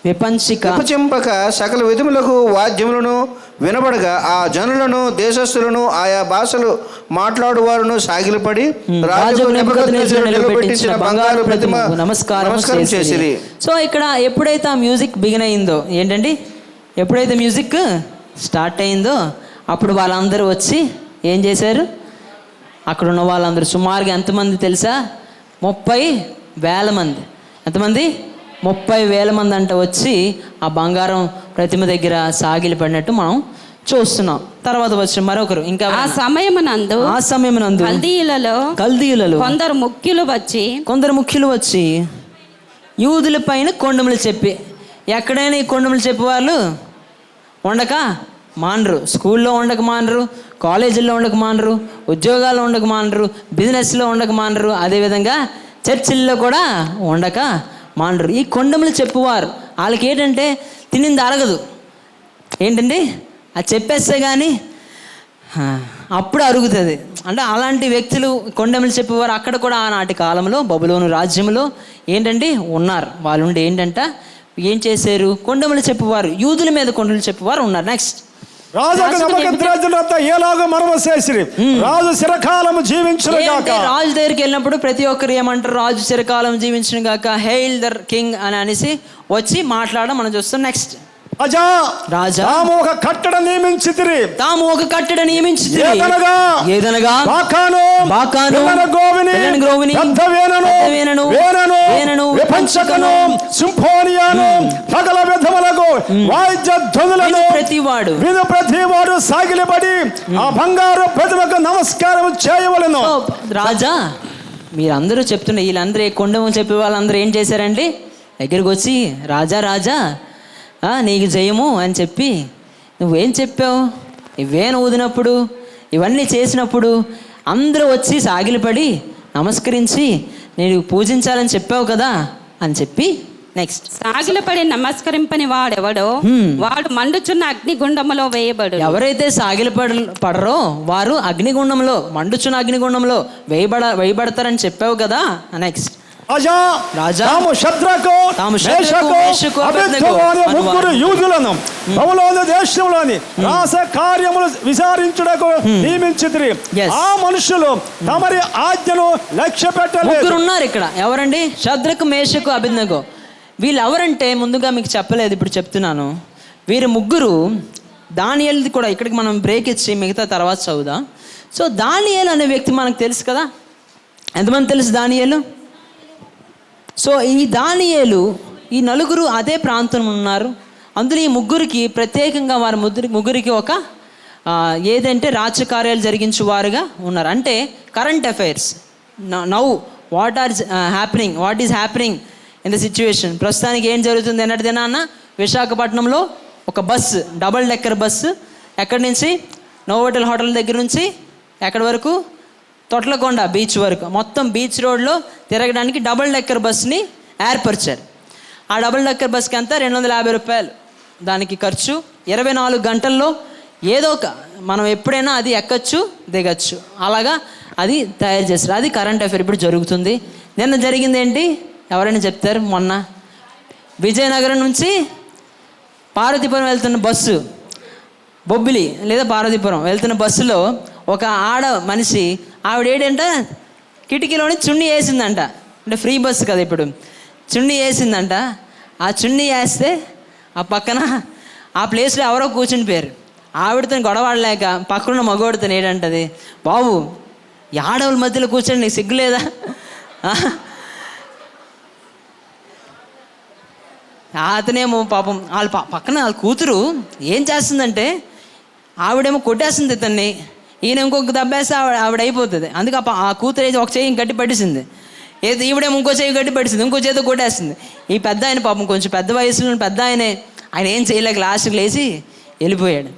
విపంచిక సకల విధములకు వాద్యములను వినబడగా ఆ జనులను దేశస్థులను ఆయా భాషలు మాట్లాడువారును సాగిలపడి రాజుకు నెబుకద్నెజరు నిలబెట్టించిన బంగారు ప్రతిమ నమస్కారం చేసిరి. సో ఇక్కడ ఎప్పుడైతే ఆ మ్యూజిక్ బిగిన్ అయిందో, ఏంటండి, ఎప్పుడైతే మ్యూజిక్ స్టార్ట్ అయిందో అప్పుడు వాళ్ళందరూ వచ్చి ఏం చేశారు? అక్కడ ఉన్న వాళ్ళందరూ సుమారుగా ఎంతమంది తెలుసా? 30,000 మంది. ఎంతమంది? 30,000 మంది అంట వచ్చి ఆ బంగారం ప్రతిమ దగ్గర సాగిలి పడినట్టు మనం చూస్తున్నాం. తర్వాత వచ్చిన మరొకరు ఇంకా ఆ సమయమునందు కల్దీయులలో కొందరు ముఖ్యులు వచ్చి యూదుల పైన కొండములు చెప్పి, ఎక్కడైనా ఈ కొండములు చెప్పేవాళ్ళు ఉండక మానరు. స్కూల్లో ఉండక మానరు, కాలేజీల్లో ఉండక మానరు, ఉద్యోగాల్లో ఉండక మానరు, బిజినెస్లో ఉండక మానరు, అదేవిధంగా చర్చిల్లో కూడా ఉండక మానరు. ఈ కొండములు చెప్పువారు వాళ్ళకి ఏంటంటే తినింది అరగదు. ఏంటండి, అది చెప్పేస్తే కానీ అప్పుడు అరుగుతుంది. అంటే అలాంటి వ్యక్తులు కొండములు చెప్పేవారు అక్కడ కూడా ఆనాటి కాలంలో బబులోను రాజ్యంలో ఏంటంటే ఉన్నారు. వాళ్ళు ఉండి ఏంటంట ఏం చేశారు? కొండములు చెప్పేవారు, యూదుల మీద కొండలు చెప్పేవారు ఉన్నారు. నెక్స్ట్ రాజు దగ్గరికి వెళ్ళినప్పుడు ప్రతి ఒక్కరు ఏమంటారు? రాజు చిరకాలం జీవించిన గాక, హెయిల్ ద కింగ్ అని అనేసి వచ్చి మాట్లాడడం మనం చూస్తాం. నెక్స్ట్ రాజా తాము ఒక కట్టడ నియమించితిరి ఏదనగా బాకాను గ్రోవిని విపంచకను సింఫోనియాను సకల విధములకు వాయిద్య ధ్వనులను ప్రతివాడు సాగిలపడి ఆ బంగారు ప్రతిమకు నమస్కారం చేయవలెను. రాజా, మీరందరూ చెప్తున్న వీళ్ళందరూ కొండము చెప్పే వాళ్ళందరూ ఏం చేశారండి? దగ్గరికి వచ్చి రాజా నీకు జయము అని చెప్పి నువ్వేం చెప్పావు? ఇవేను ఊదినప్పుడు, ఇవన్నీ చేసినప్పుడు అందరూ వచ్చి సాగిలపడి నమస్కరించి నేను పూజించాలని చెప్పావు కదా అని చెప్పి నెక్స్ట్ సాగిలపడి నమస్కరింపని వాడెవడో వాడు మండుచున్న అగ్నిగుండంలో వేయబడు. ఎవరైతే పడరో వారు అగ్నిగుండంలో, మండుచున్న అగ్నిగుండంలో వేయబడతారని చెప్పావు కదా. నెక్స్ట్ ముగ్గురు యూదులను బబులోను దేశంలోని రాస కార్యములు విచారించుటకు నియమించితిరి. ఆ మనుషులు తమరి ఆజ్ఞను లక్ష్య పెట్టలేదు. ముగ్గురు ఉన్నారు ఇక్కడ. ఎవరండి? షద్రకు, మేషకు, అబేద్నెగో. వీళ్ళు ఎవరంటే ముందుగా మీకు చెప్పలేదు, ఇప్పుడు చెప్తున్నాను. వీరు ముగ్గురు దానియేలుది కూడా ఇక్కడికి మనం బ్రేక్ ఇచ్చి మిగతా తర్వాత చదువుదాం. సో దానియేలు అనే వ్యక్తి మనకు తెలుసు కదా, ఎంతమంది తెలుసు దానియేలు? సో ఈ దానియేలు, ఈ నలుగురు అదే ప్రాంతం ఉన్నారు. అందులో ఈ ముగ్గురికి ప్రత్యేకంగా వారి ముగ్గురికి ఒక ఏదంటే రాజకార్యాలు జరిగించు వారుగా ఉన్నారు. అంటే current affairs, now what is happening in the situation. ప్రస్తుతానికి ఏం జరుగుతుంది అన్నట్టుదేనా అన్న? విశాఖపట్నంలో ఒక బస్సు, డబుల్ డెక్కర్ బస్సు, ఎక్కడి నుంచి? నోవోటల్ హోటల్ దగ్గర నుంచి ఎక్కడి వరకు? తొట్లకొండ బీచ్ వరకు, మొత్తం బీచ్ రోడ్లో తిరగడానికి డబుల్ డెక్కర్ బస్సుని ఏర్పరిచారు. ఆ డబుల్ డెక్కర్ బస్కి అంతా 250 రూపాయలు దానికి ఖర్చు. 24 గంటల్లో ఏదో ఒక మనం ఎప్పుడైనా అది ఎక్కచ్చు, దిగచ్చు, అలాగా అది తయారు చేస్తారు. అది కరెంట్ అఫైర్ ఇప్పుడు జరుగుతుంది. నిన్న జరిగింది ఏంటి ఎవరైనా చెప్తారు? మొన్న విజయనగరం నుంచి పార్వతీపురం వెళ్తున్న బస్సు, బొబ్బిలి లేదా పార్వతీపురం వెళ్తున్న బస్సులో ఒక ఆడ మనిషి, ఆవిడ ఏంటంట కిటికీలోని చున్నీ వేసిందంట. అంటే ఫ్రీ బస్సు కదా ఇప్పుడు, చున్నీ వేసిందంట. ఆ చున్నీ వేస్తే ఆ పక్కన ఆ ప్లేస్లో ఎవరో కూర్చుని పోయారు. ఆవిడతో గొడవడలేక పక్కన మగవాడితో ఏంటంటది, బాబు ఈ ఆడవాళ్ళ మధ్యలో కూర్చొని నీకు సిగ్గులేదా? అతనేమో పాపం వాళ్ళ పక్కన వాళ్ళ కూతురు ఏం చేస్తుందంటే, ఆవిడేమో కొట్టేస్తుంది ఇతన్ని, ఈయన ఇంకొక దెబ్బేస్తే ఆవిడ అయిపోతుంది. అందుకే ఆ కూతురు అయితే ఒక చేయి గట్టి పట్టేసింది, ఏదో ఈవిడేమో ఇంకో చేయి గట్టి పట్టేసింది, ఇంకో చేతితో కొట్టేస్తుంది. ఈ పెద్ద ఆయన పాపం కొంచెం పెద్ద వయసులో పెద్ద ఆయన ఏం చేయలేక లాస్ట్కి లేచి వెళ్ళిపోయాడు.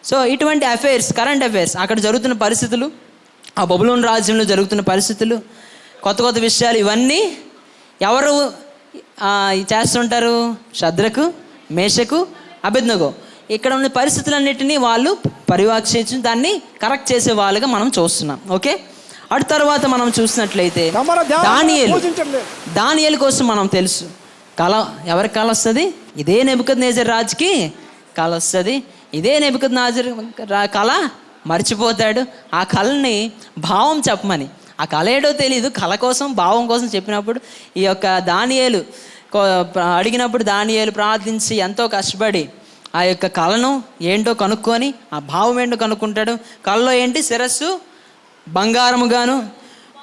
సో ఇటువంటి అఫైర్స్, కరెంట్ అఫైర్స్, అక్కడ జరుగుతున్న పరిస్థితులు, ఆ బబులోను రాజ్యంలో జరుగుతున్న పరిస్థితులు, కొత్త కొత్త విషయాలు, ఇవన్నీ ఎవరు చేస్తుంటారు? షద్రకు, మేషకు, అబేద్నెగో. ఇక్కడ ఉన్న పరిస్థితులన్నిటినీ వాళ్ళు పర్యవేక్షించి దాన్ని కరెక్ట్ చేసే వాళ్ళుగా మనం చూస్తున్నాం. ఓకే, అటు తర్వాత మనం చూసినట్లయితే దానియేలు కోసం మనం తెలుసు కళ. ఎవరికి కళ వస్తుంది? ఇదే నెబుకద్నెజర్ రాజుకి కళ వస్తుంది. ఇదే నెబుకద్నెజర్ కళ మర్చిపోతాడు. ఆ కళని భావం చెప్పమని, ఆ కళ ఏడో తెలీదు, కళ కోసం భావం కోసం చెప్పినప్పుడు ఈ యొక్క దానియేలు అడిగినప్పుడు దానియేలు ప్రార్థించి ఎంతో కష్టపడి ఆ యొక్క కళను ఏంటో కనుక్కొని ఆ భావం ఏంటో కనుక్కుంటాడు. కళలో ఏంటి? శిరస్సు బంగారముగాను,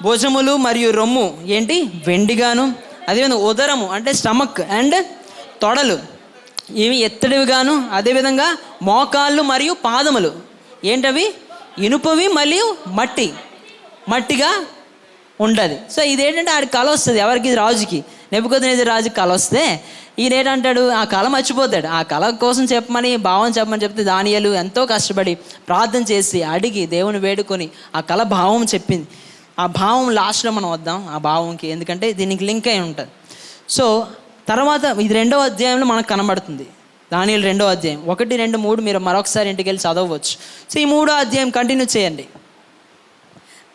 భుజములు మరియు రొమ్ము ఏంటి? వెండిగాను, అదేవిధంగా ఉదరము అంటే స్టమక్ అండ్ తొడలు ఇవి ఎత్తడివిగాను, అదేవిధంగా మోకాళ్ళు మరియు పాదములు ఏంటవి? ఇనుపవి మరియు మట్టిగా ఉంటుంది. సో ఇదేంటంటే ఆడికి కళ వస్తుంది. ఎవరికి? రాజుకి, నెబుకద్నెజర్ రాజుకి కళ వస్తే ఈయన ఏంటంటాడు? ఆ కళ మర్చిపోతాడు. ఆ కళ కోసం చెప్పమని, భావం చెప్పమని చెప్తే దానియేలు ఎంతో కష్టపడి ప్రార్థన చేసి అడిగి దేవుని వేడుకొని ఆ కళ భావం చెప్పింది. ఆ భావం లాస్ట్లో మనం వద్దాం ఆ భావంకి, ఎందుకంటే దీనికి లింక్ అయి ఉంటుంది. సో తర్వాత ఇది 2వ అధ్యాయంలో మనకు కనబడుతుంది. దానియేలు 2వ అధ్యాయం 1, 2, 3 మీరు మరొకసారి ఇంటికి వెళ్ళి చదవచ్చు. సో ఈ 3వ అధ్యాయం కంటిన్యూ చేయండి.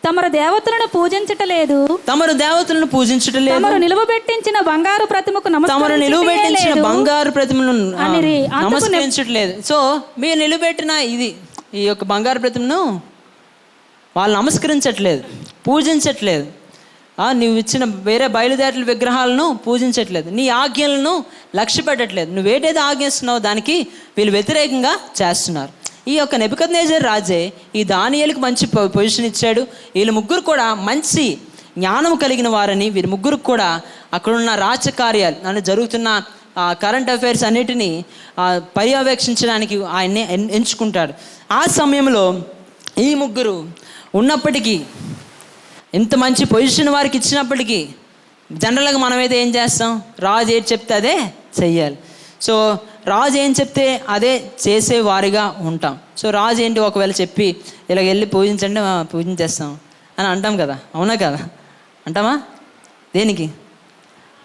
తమరు దేవతలను పూజించటలేదు, తమరు నిలువబెట్టించిన బంగారు ప్రతిమకు బంగారు ప్రతిమను నమస్కరించట్లేదు. సో మీరు నిలబెట్టిన ఈ యొక్క బంగారు ప్రతిమను వాళ్ళు నమస్కరించట్లేదు, పూజించట్లేదు. నువ్వు ఇచ్చిన వేరే బయలుదేరల విగ్రహాలను పూజించట్లేదు, నీ ఆజ్ఞలను లక్ష్య పెట్టట్లేదు. నువ్వేదైతే ఆజ్ఞిస్తున్నావో దానికి వీళ్ళు వ్యతిరేకంగా చేస్తున్నారు. ఈ యొక్క నెబుకద్నెజర్ రాజే ఈ దానియేలుకు మంచి పొజిషన్ ఇచ్చాడు. వీళ్ళు ముగ్గురు కూడా మంచి జ్ఞానం కలిగిన వారని, వీరి ముగ్గురు కూడా అక్కడున్న రాజకార్యాలు అంటే జరుగుతున్న కరెంట్ అఫైర్స్ అన్నిటినీ పర్యవేక్షించడానికి ఆయన్ని ఎంచుకుంటాడు. ఆ సమయంలో ఈ ముగ్గురు ఉన్నప్పటికీ, ఇంత మంచి పొజిషన్ వారికి ఇచ్చినప్పటికీ, జనరల్గా మనమైతే ఏం చేస్తాం? రాజు ఏది చెప్తే అదే చెయ్యాలి. సో రాజు ఏం చెప్తే అదే చేసేవారిగా ఉంటాం. సో రాజు ఏంటి ఒకవేళ చెప్పి ఇలా వెళ్ళి పూజించండి, పూజించేస్తాం అని అంటాం కదా, అవునా కదా? అంటామా? దేనికి?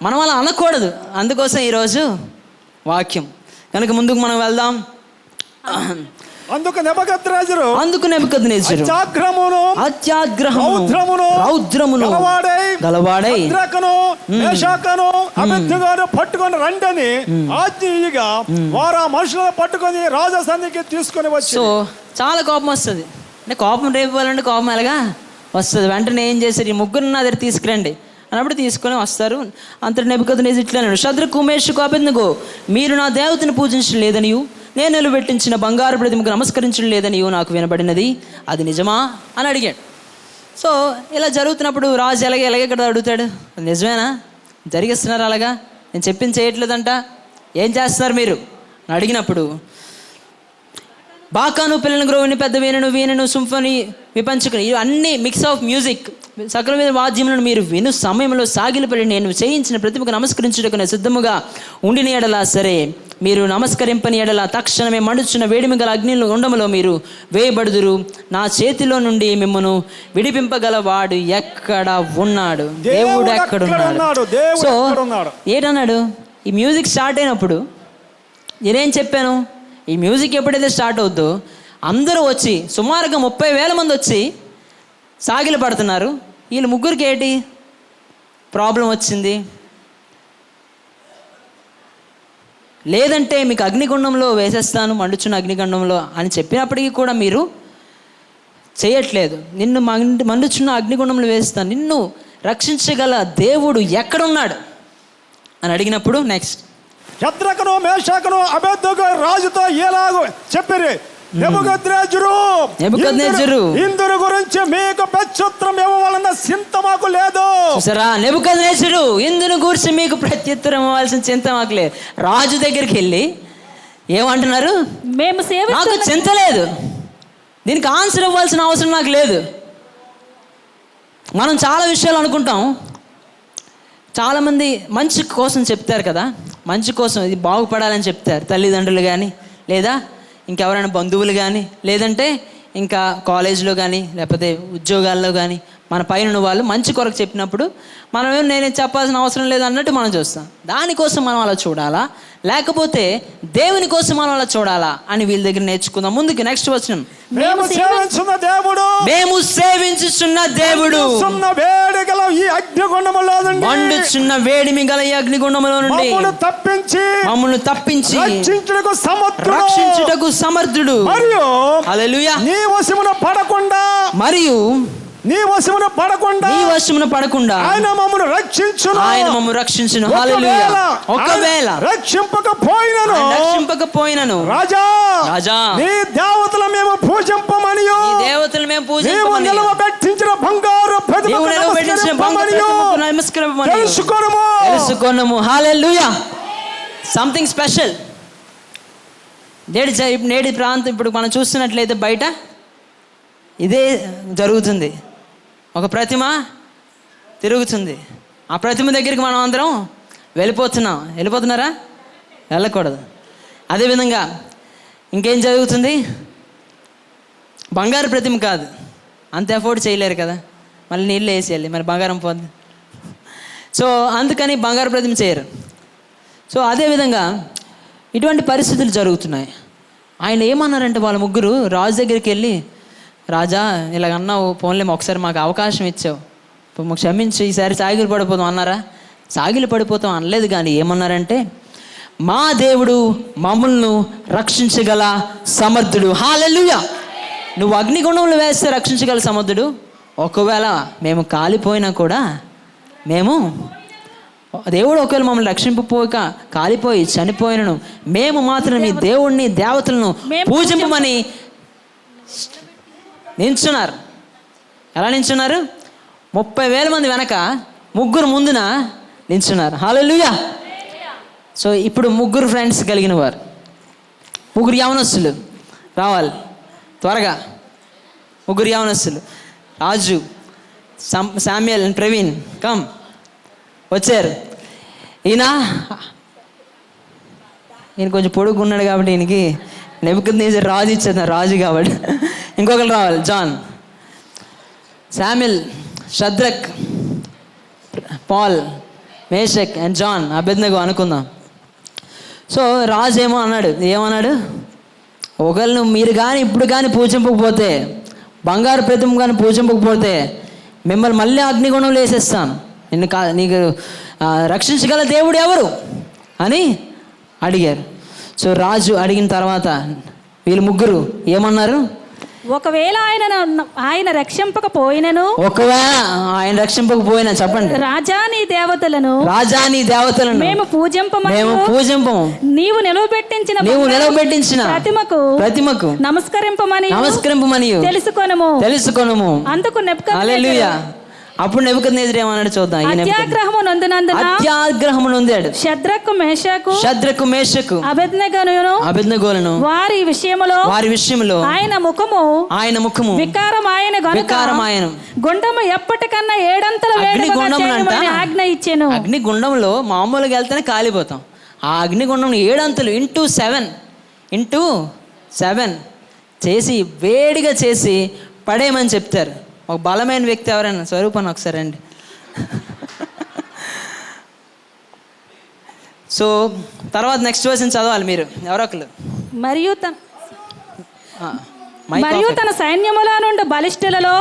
మనం అలా అనకూడదు. అందుకోసం ఈరోజు వాక్యం కనుక ముందుకు మనం వెళ్దాం. అందుకు నెబుకద్నెజరు అత్యాగ్రహమును రౌద్రమును గలవాడై మేషాకును అబేద్నెగోను పట్టుకొని రండని ఆజ్ఞగా వారు ఆ మనుషులను పట్టుకొని రాజసన్నిధికి తీసుకొని వచ్చి. సో చాలా కోపం వస్తుంది. అంటే కోపం రేపాలంటే కోపం ఎలాగా వస్తుంది. వెంటనే ఏం చేశారు? ఈ ముగ్గురు నా దగ్గర తీసుకురండి అన్నప్పుడు తీసుకొని వస్తారు. అంతటి నెబుకద్నెజరు ఇట్లా అన్నాడు, షద్రకు, మేషకు, అబేద్నెగో, మీరు నా దేవతను పూజించడం లేదనియు నేను నిలబెట్టించిన బంగారు ప్రతిమకు నమస్కరించడం లేదని నాకు వినబడినది, అది నిజమా అని అడిగాడు. సో ఇలా జరుగుతున్నప్పుడు రాజు ఎలాగే ఇక్కడ అడుగుతాడు, నిజమేనా జరిగిస్తున్నారు అలాగా, నేను చెప్పింది చేయట్లేదంట, ఏం చేస్తున్నారు మీరు అని అడిగినప్పుడు, బాకాను పిల్లల గ్రోవుని పెద్ద వీణను సింఫనీ విపంచుకుని అన్ని మిక్స్ ఆఫ్ మ్యూజిక్ సకల మీద వాద్యములను మీరు విను సమయంలో సాగిలపడి నేను చేయించిన ప్రతిమకు నమస్కరించుటకు సిద్ధముగా ఉండిన ఎడలా సరే, మీరు నమస్కరింపని ఎడలా తక్షణమే మండుచున్న వేడిమి గల అగ్ని గుండములో మీరు వేయబడుదురు. నా చేతిలో నుండి మిమ్మను విడిపింపగలవాడు ఎక్కడ ఉన్నాడు? దేవుడు ఎక్కడున్నాడు? సో ఏంటన్నాడు? ఈ మ్యూజిక్ స్టార్ట్ అయినప్పుడు నేనేం చెప్పాను, ఈ మ్యూజిక్ ఎప్పుడైతే స్టార్ట్ అవుద్దో అందరూ వచ్చి సుమారుగా 30,000 మంది వచ్చి సాగిలు పడుతున్నారు. వీళ్ళు ముగ్గురికి ఏంటి ప్రాబ్లం వచ్చింది? లేదంటే మీకు అగ్నిగుండంలో వేసేస్తాను, మండుచున్న అగ్నిగుండంలో అని చెప్పినప్పటికీ కూడా మీరు చేయట్లేదు. నిన్ను మండుచున్న అగ్నిగుండంలో వేస్తాను, నిన్ను రక్షించగల దేవుడు ఎక్కడున్నాడు అని అడిగినప్పుడు నెక్స్ట్ శద్రకను మేషాకను అబేద్నెగో రాజుతో ఎలాగో చెప్పిరి, నెబుకద్నెజరు ఇందుని గురించి మీకు ప్రత్యుత్తరం ఇవ్వవలన చింత మాకు లేదు. చూసారా, నెబుకద్నెజరు ఇందుని గురించి మీకు ప్రత్యుత్తరం ఇవ్వాల్సిన చింత మాకు లేదు. రాజు దగ్గరికి వెళ్ళి ఏమంటున్నారు, మేము నాకు చింత లేదు, దీనికి ఆన్సర్ ఇవ్వాల్సిన అవసరం నాకు లేదు. మనం చాలా విషయాలు అనుకుంటాం, చాలామంది మంచి కోసం చెప్తారు కదా, మంచి కోసం ఇది బాగుపడాలని చెప్తారు తల్లిదండ్రులు కానీ, లేదా ఇంకెవరైనా బంధువులు కానీ, లేదంటే ఇంకా కాలేజీలో కానీ, లేకపోతే ఉద్యోగాల్లో కానీ మన పైన వాళ్ళు మంచి కొరకు చెప్పినప్పుడు మనం నేనే చెప్పాల్సిన అవసరం లేదు అన్నట్టు మనం చూస్తాం. దానికోసం మనం అలా చూడాలా, లేకపోతే దేవుని కోసం మనం అలా చూడాలా అని వీళ్ళ దగ్గర నేర్చుకుందాం. ముందుకు నెక్స్ట్ వచనం, మేము సేవించున్న దేవుడు మండుచున్న వేడిమి గల ఈ అగ్నిగుండములో నుండి మమ్మల్ని తప్పించి రక్షించుటకు సమర్థుడు. హల్లెలూయా. మరియు నీ వశమున పడకుండా ఆయన మమ్మల్ని రక్షించును. హల్లెలూయా. ఒకవేళ రక్షింపకపోయినను రాజా నీ దేవతలు మేము పూజింపమని నిలవబెట్టించిన బంగారు తెలుసుకొనుము. హల్లెలూయా. Something special. నేటి ప్రాంతం ఇప్పుడు మనం చూస్తున్నట్లయితే బయట ఇదే జరుగుతుంది. ఒక ప్రతిమ తిరుగుతుంది, ఆ ప్రతిమ దగ్గరికి మనం అందరం వెళ్ళిపోతున్నారా? వెళ్ళకూడదు. అదేవిధంగా ఇంకేం జరుగుతుంది, బంగారు ప్రతిమ కాదు, అంత ఎఫోర్డ్ చేయలేరు కదా, మళ్ళీ నీళ్ళు వేసేయాలి, మరి బంగారం పోద్ది. సో అందుకని బంగారు ప్రతిమ చేయరు. సో అదేవిధంగా ఇటువంటి పరిస్థితులు జరుగుతున్నాయి. ఆయన ఏమన్నారంటే వాళ్ళ ముగ్గురు రాజు దగ్గరికి వెళ్ళి, రాజా ఇలాగన్నావు, పోన్లేమో ఒకసారి మాకు అవకాశం ఇచ్చావు, మాకు క్షమించి ఈసారి సాగిలు పడిపోతాం అన్నారా? సాగిలు పడిపోతాం అనలేదు, కానీ ఏమన్నారంటే మా దేవుడు మమ్మల్ని రక్షించగల సమర్థుడు. హల్లెలూయా. నువ్వు అగ్నిగుండంలో వేస్తే రక్షించగల సమర్థుడు. ఒకవేళ మేము కాలిపోయినా కూడా దేవుడు ఒకవేళ మమ్మల్ని రక్షింపపోక కాలిపోయి చనిపోయినను మేము మాత్రం మీ దేవుడిని దేవతలను పూజింపమని నించున్నారు. ఎలా నించున్నారు? 30,000 మంది వెనక, ముగ్గురు ముందున నించున్నారు. హల్లెలూయా. సో ఇప్పుడు ముగ్గురు ఫ్రెండ్స్ కలిగిన వారు, ముగ్గురు యవనస్తులు రావాలి త్వరగా. ముగ్గురు యవనస్తులు, రాజు, శామ్యుయల్ అండ్ ప్రవీణ్ కమ్ వచ్చారు. ఈయన కొంచెం పొడుగున్నాడు కాబట్టి ఈయనకి నెబుకద్నెజర్ రాజు ఇచ్చేది, రాజు కాబట్టి. ఇంకొకరు రావాలి, John, Samuel, Shadrach, Paul, Meshach and John, Abednego అనుకుందాం. సో రాజు ఏమన్నాడు, ఒకవేళ మీరు కానీ ఇప్పుడు కానీ పూజింపకపోతే, బంగారు ప్రతిమ కానీ పూజింపకపోతే మిమ్మల్ని మళ్ళీ అగ్నిగుండంలో వేసేస్తాను, నీకు రక్షించగల దేవుడు ఎవరు అని అడిగారు. సో రాజు అడిగిన తర్వాత వీళ్ళు ముగ్గురు ఏమన్నారు, ఒకవేళ ఆయన రక్షింపకపోయినను, ఒకవేళ ఆయన రక్షింపకపోయినా చెప్పండి, రాజా నీ దేవతలను మేము పూజింపము, నీవు నిలవబెట్టించిన ప్రతిమకు నమస్కరింపమని తెలుసుకొనుము. అందుకు హల్లెలూయా. అప్పుడు నెబుకద్నెజరు ఏమన్నాడు చూద్దాం. అత్యాగ్రహము నొందాడు షద్రకు మేషకు అబేద్నెగోలను వారి విషయములో ఆయన ముఖము వికారమాయను. గుండము ఎప్పటికన్నా 7 వేడిగా ఆజ్ఞ ఇచ్చెను. అగ్నిగుండంలో మామూలుగా వెళ్తేనే కాలిపోతాం. ఆ అగ్నిగుండం 7 అంతలు ఇంటూ 7 చేసి వేడిగా చేసి పడేయమని చెప్తారు. ఒక బలమైన వ్యక్తి ఎవరైనా స్వరూపాన్ని ఒకసారి అండి. సో తర్వాత నెక్స్ట్ వర్షన్ చదవాలి మీరు ఎవరొకరు. మరియు తన సైన్యములో నుండి బలిష్ఠులలో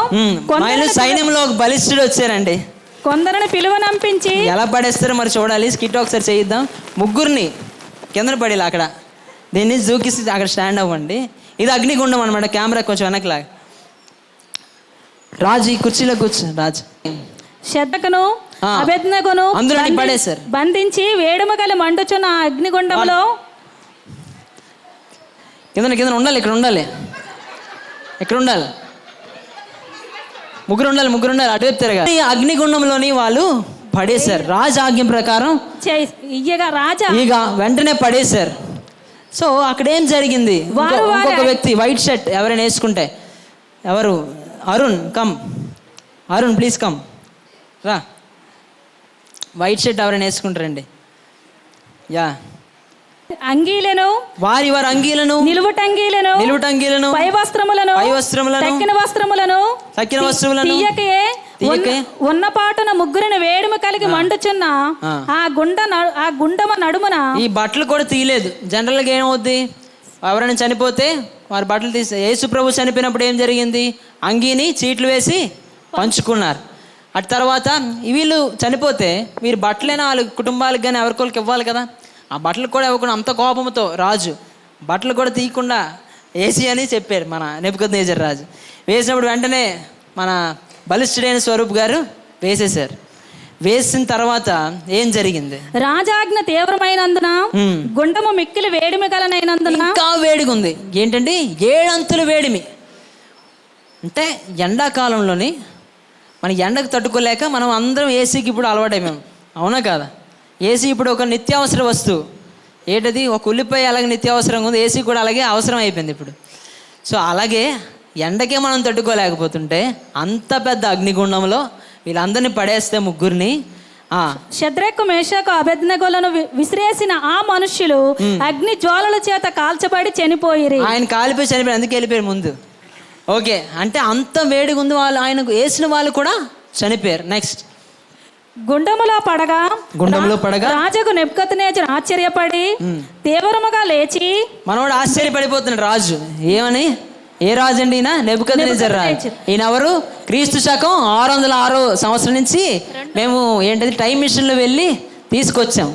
సైన్యంలో ఒక బలిష్ఠుడు వచ్చారండి. కొందరిని పిలువనంపించి ఎలా పడేస్తారో మరి చూడాలి. స్కిట్ ఒకసారి చేయిద్దాం. ముగ్గురిని కింద పడేలా అక్కడ దీన్ని జూకిసి అక్కడ స్టాండ్ అవ్వండి. ఇది అగ్నిగుండం అనమాట. కెమెరా కొంచెం వెనకలాగా. రాజు ఈ కుర్చీలో కూర్చో. రాజు శద్రకును అబేద్నెగోను పడేశారు, బంధించి వేడుమ గల మండుచున్న అగ్నిగుండంలో కింద ఉండాలి. ఇక్కడ ఉండాలి. ముగ్గురు ఉండాలి. అటువైపు తిరగాలి. అగ్నిగుండంలోని వాళ్ళు పడేశారు. రాజు ఆజ్ఞ ప్రకారం ఇక వెంటనే పడేశారు. సో అక్కడ ఏం జరిగింది? ఇంకొక వ్యక్తి వైట్ షర్ట్ ఎవరైనా వేసుకుంటే, ఎవరు? అరుణ్ ప్లీజ్ కమ్ రా. వైట్ షర్ట్ ఎవరైనా వేసుకుంటారండి. యా. అంగీలను వారి అంగీలను నిలువుటంగీలను పై వస్త్రములను తక్కిన వస్త్రములను తీయకే ఉన్నపాటున ముగ్గురిని వేడుమ కలిగి మండుచున్న ఆ గుండమ నడుమున. ఈ బట్టలు కూడా తీయలేదు. జనరల్గా ఏమవుద్ది, ఎవరైనా చనిపోతే వారి బట్టలు తీసి, యేసు ప్రభు చనిపోయినప్పుడు ఏం జరిగింది? అంగీని చీట్లు వేసి పంచుకున్నారు. అటు తర్వాత వీళ్ళు చనిపోతే వీరు బట్టలైనా వాళ్ళ కుటుంబాలకు కానీ ఎవరికోళ్ళకి ఇవ్వాలి కదా. ఆ బట్టలు కూడా ఇవ్వకుండా అంత కోపంతో రాజు బట్టలు కూడా తీయకుండా వేసి అని చెప్పారు మన నెబుకద్నెజరు రాజు. వేసినప్పుడు వెంటనే మన బలిష్ఠుడైన స్వరూప్ గారు వేసేశారు. వేసిన తర్వాత ఏం జరిగింది? రాజాజ్ఞ తీవ్రమైనందున గుండము మిక్కిలి వేడిమి గలనైనందున ఇంకా వేడిగా ఉంది. ఏంటంటే 7 అంతులు వేడిమి. అంటే ఎండాకాలంలోని మన ఎండకు తట్టుకోలేక మనం అందరం ఏసీకి ఇప్పుడు అలవాటైపోయాం. అవునా కాదా? ఏసీ ఇప్పుడు ఒక నిత్యావసర వస్తువు. ఏంటది? ఒక ఉల్లిపాయ అలాగే నిత్యావసరంగా ఉంది, ఏసీ కూడా అలాగే అవసరం అయిపోయింది ఇప్పుడు. సో అలాగే ఎండకే మనం తట్టుకోలేకపోతుంటే అంత పెద్ద అగ్నిగుండంలో వీళ్ళందరినీ పడేస్తే ముగ్గురిని, శద్రకు మేషకు అబేద్నెగోలను విసిరేసిన ఆ మనుష్యులు అగ్ని జ్వాలల చేత కాల్చబడి చనిపోయిరి. ఆయన కాలిపోయి చనిపోయి అందుకే వెళ్ళిపోయారు ముందు. ఓకే, అంటే అంత వేడిగా ఉంది. వాళ్ళు ఆయనకు వేసిన వాళ్ళు కూడా చనిపోయారు. నెక్స్ట్ గుండములో పడగా రాజుకు నెబుకద్నెజరు ఆశ్చర్యపడి తీవ్రముగా లేచి. మనోడు ఆశ్చర్యపడిపోతున్నాడు. రాజు ఏమని? ఏ రాజు అండి ఈయన? నెబుకద్నెజరు రాజు. ఈయన ఎవరు? క్రీస్తు శకం 606 సంవత్సరం నుంచి మేము ఏంటది టైం మిషన్లో వెళ్ళి తీసుకొచ్చాం.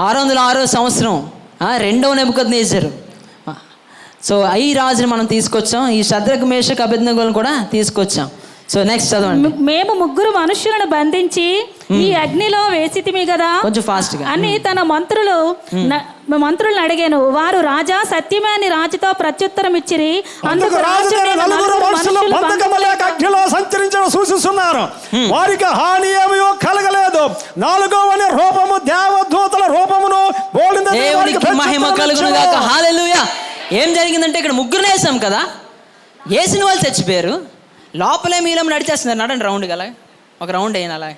606 సంవత్సరం 2వ నెబుకద్నెజరు. సో ఈ రాజుని మనం తీసుకొచ్చాం. ఈ శద్రకు మేషకు అబేద్నెగోలను కూడా తీసుకొచ్చాం. సో నెక్స్ట్ చదవండి. మేము ముగ్గురు మనుష్యులను బంధించి ఈ అగ్నిలో వేసితిమి కదా, కొంచెం ఫాస్ట్ గా అని తన మంత్రులను అడిగాను. వారు రాజా సత్యమే అని రాజుతో ప్రత్యుత్తరం ఇచ్చిరి. అందుకు రాజు అగ్నిలో సంచరించడం సూచిస్తున్నారు. వారికి హాని ఏమీ కలగలేదు. 4వ రూపము దేవదూతల రూపమును దేవునికి మహిమ కలుగును గాక. హల్లెలూయా. ఏం జరిగిందంటే ఇక్కడ ముగ్గురు వేసాం కదా, వేసిన వాళ్ళు చచ్చిపోయారు. లోపలే వీళ్ళం నడిచేస్తున్నారు. నడండి రౌండ్ అలా ఒక రౌండ్ అయిన అలా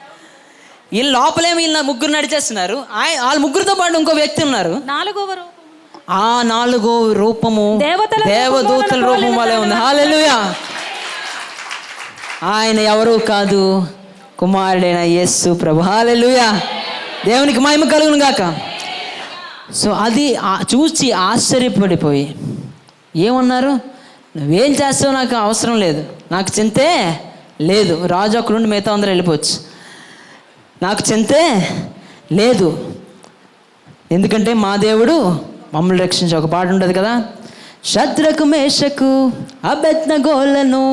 వీళ్ళు లోపలే వీళ్ళ ముగ్గురు నడిచేస్తున్నారు. వాళ్ళ ముగ్గురితో పాటు ఇంకో వ్యక్తి ఉన్నారు. 4వ రూపము దేవదూతల రూపం వలె ఉంది. హల్లెలూయా. ఆయన ఎవరు కాదు, కుమారుడైన యేసు ప్రభు. హల్లెలూయా. దేవునికి మహిమ కలుగును గాక. సో అది చూసి ఆశ్చర్యపడిపోయి ఏమన్నారు? నువ్వేం చేస్తావు నాకు అవసరం లేదు, నాకు చింతే లేదు. రాజు అక్కడ నుండి మిగతా అందరూ వెళ్ళిపోవచ్చు. నాకు చింతే లేదు, ఎందుకంటే మా దేవుడు మమ్మల్ని రక్షించే ఒక పాట ఉంటుంది కదా, శద్రకు మేషకు అబేద్నెగోలను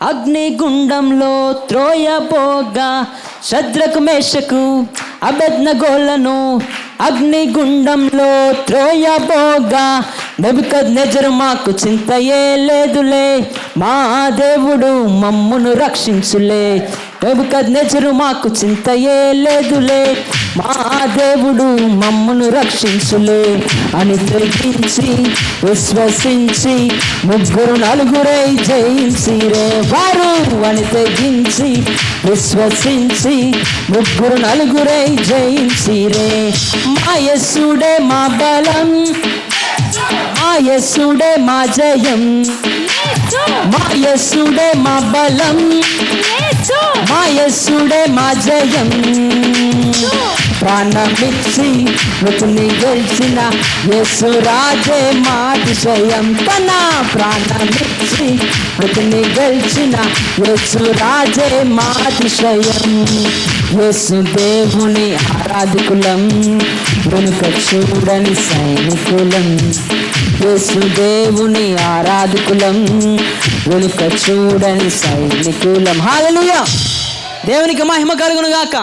అగ్నిగుండంలో త్రోయబోగా, శద్రకు మేషకు అబేద్నెగోలను అగ్నిగుండంలో త్రోయబోగా, నెబుకద్నెజరు మాకు చింతయే లేదులే, మా దేవుడు మమ్మును రక్షించులే. నెబుకద్నెజరు మాకు చింతయే లేదులే, మా దేవుడు మమ్మును రక్షించులే అని తెగించి విశ్వసించి ముగ్గురు నలుగురై జయించిరే వారు. అని తెగించి విశ్వసించి ముగ్గురు నలుగురై జయించిరే. మా యేసుడే మా బలం, మా యేసుడే మా జయం, మా యేసుడే మా బలం, మా యేసుడే మా జయం. ప్రాణమిచ్చి మృతుని గెలిచిన యేసు రాజే మా అతిశయం. తన ప్రాణమిచ్చి మృతుని గెలిచిన యేసు రాజే మా అతిశయం. యేసు దేవుని ఆరాధకులం, వెనుక చూడని సైనికులం. యేసు దేవుని ఆరాధకులం, వెనుక చూడని సైనికులం. హల్లెలూయా, దేవునికి మహిమ కలుగును గాక.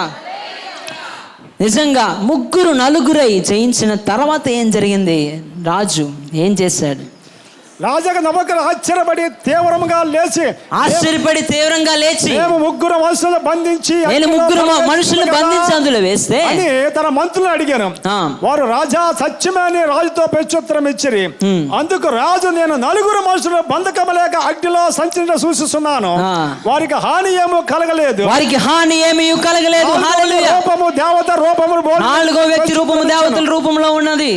నిజంగా ముగ్గురు నలుగురై జయించిన తర్వాత ఏం జరిగింది? రాజు ఏం చేశాడు? రాజుగా నమ్మకం ఆశ్చర్యపడి తీవ్రంగా లేచి మేము ముగ్గురు మనుషులను బంధించి నేను ముగ్గురు మనుషులను బంధించి అందులో వేస్తే అని తన మంత్రులను అడిగాను. వారు రాజా సత్యమని రాజుతో ప్రత్యుత్తరం ఇచ్చిరి. అందుకు రాజు, నేను నలుగురు మనుషులు బంధకము లేక అగ్నిలో సంచరించ సూచిస్తున్నాను, వారికి హాని ఏమీ కలగలేదు. వారికి హాని ఏమీ కలగలేదు. రూపము దేవత రూపము, నాలుగో వ్యక్తి రూపము దేవతల రూపంలో ఉన్నది.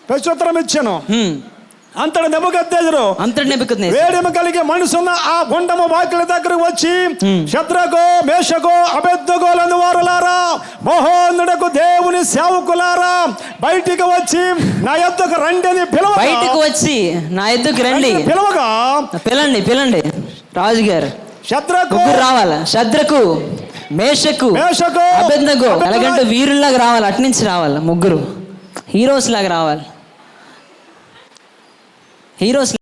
ప్రత్యుత్తరం ఇచ్చాను. అంతటి నెబుకద్నెజరు వేడిమ కలిగి మనసున్న ఆ గుండము వాకిల దగ్గరకు వచ్చి, శద్రకు మేషకు అబేద్నెగోలను వారులారా, మహోన్నతుడకు దేవుని సేవకులారా, బయటికి వచ్చి నా యొద్దకు రండి అని పిలవగా, బయటికి వచ్చి నా యొద్దకు రండి పిలవగా, పిలండి రాజుగారు శద్రకు రావాలా, శద్రకు మేషకు అబేద్నెగో ఎలాగంటే వీరుల్లాగా రావాలి, అట్నుంచి రావాలి, ముగ్గురు హీరోస్ లాగా రావాలి. హీరోస్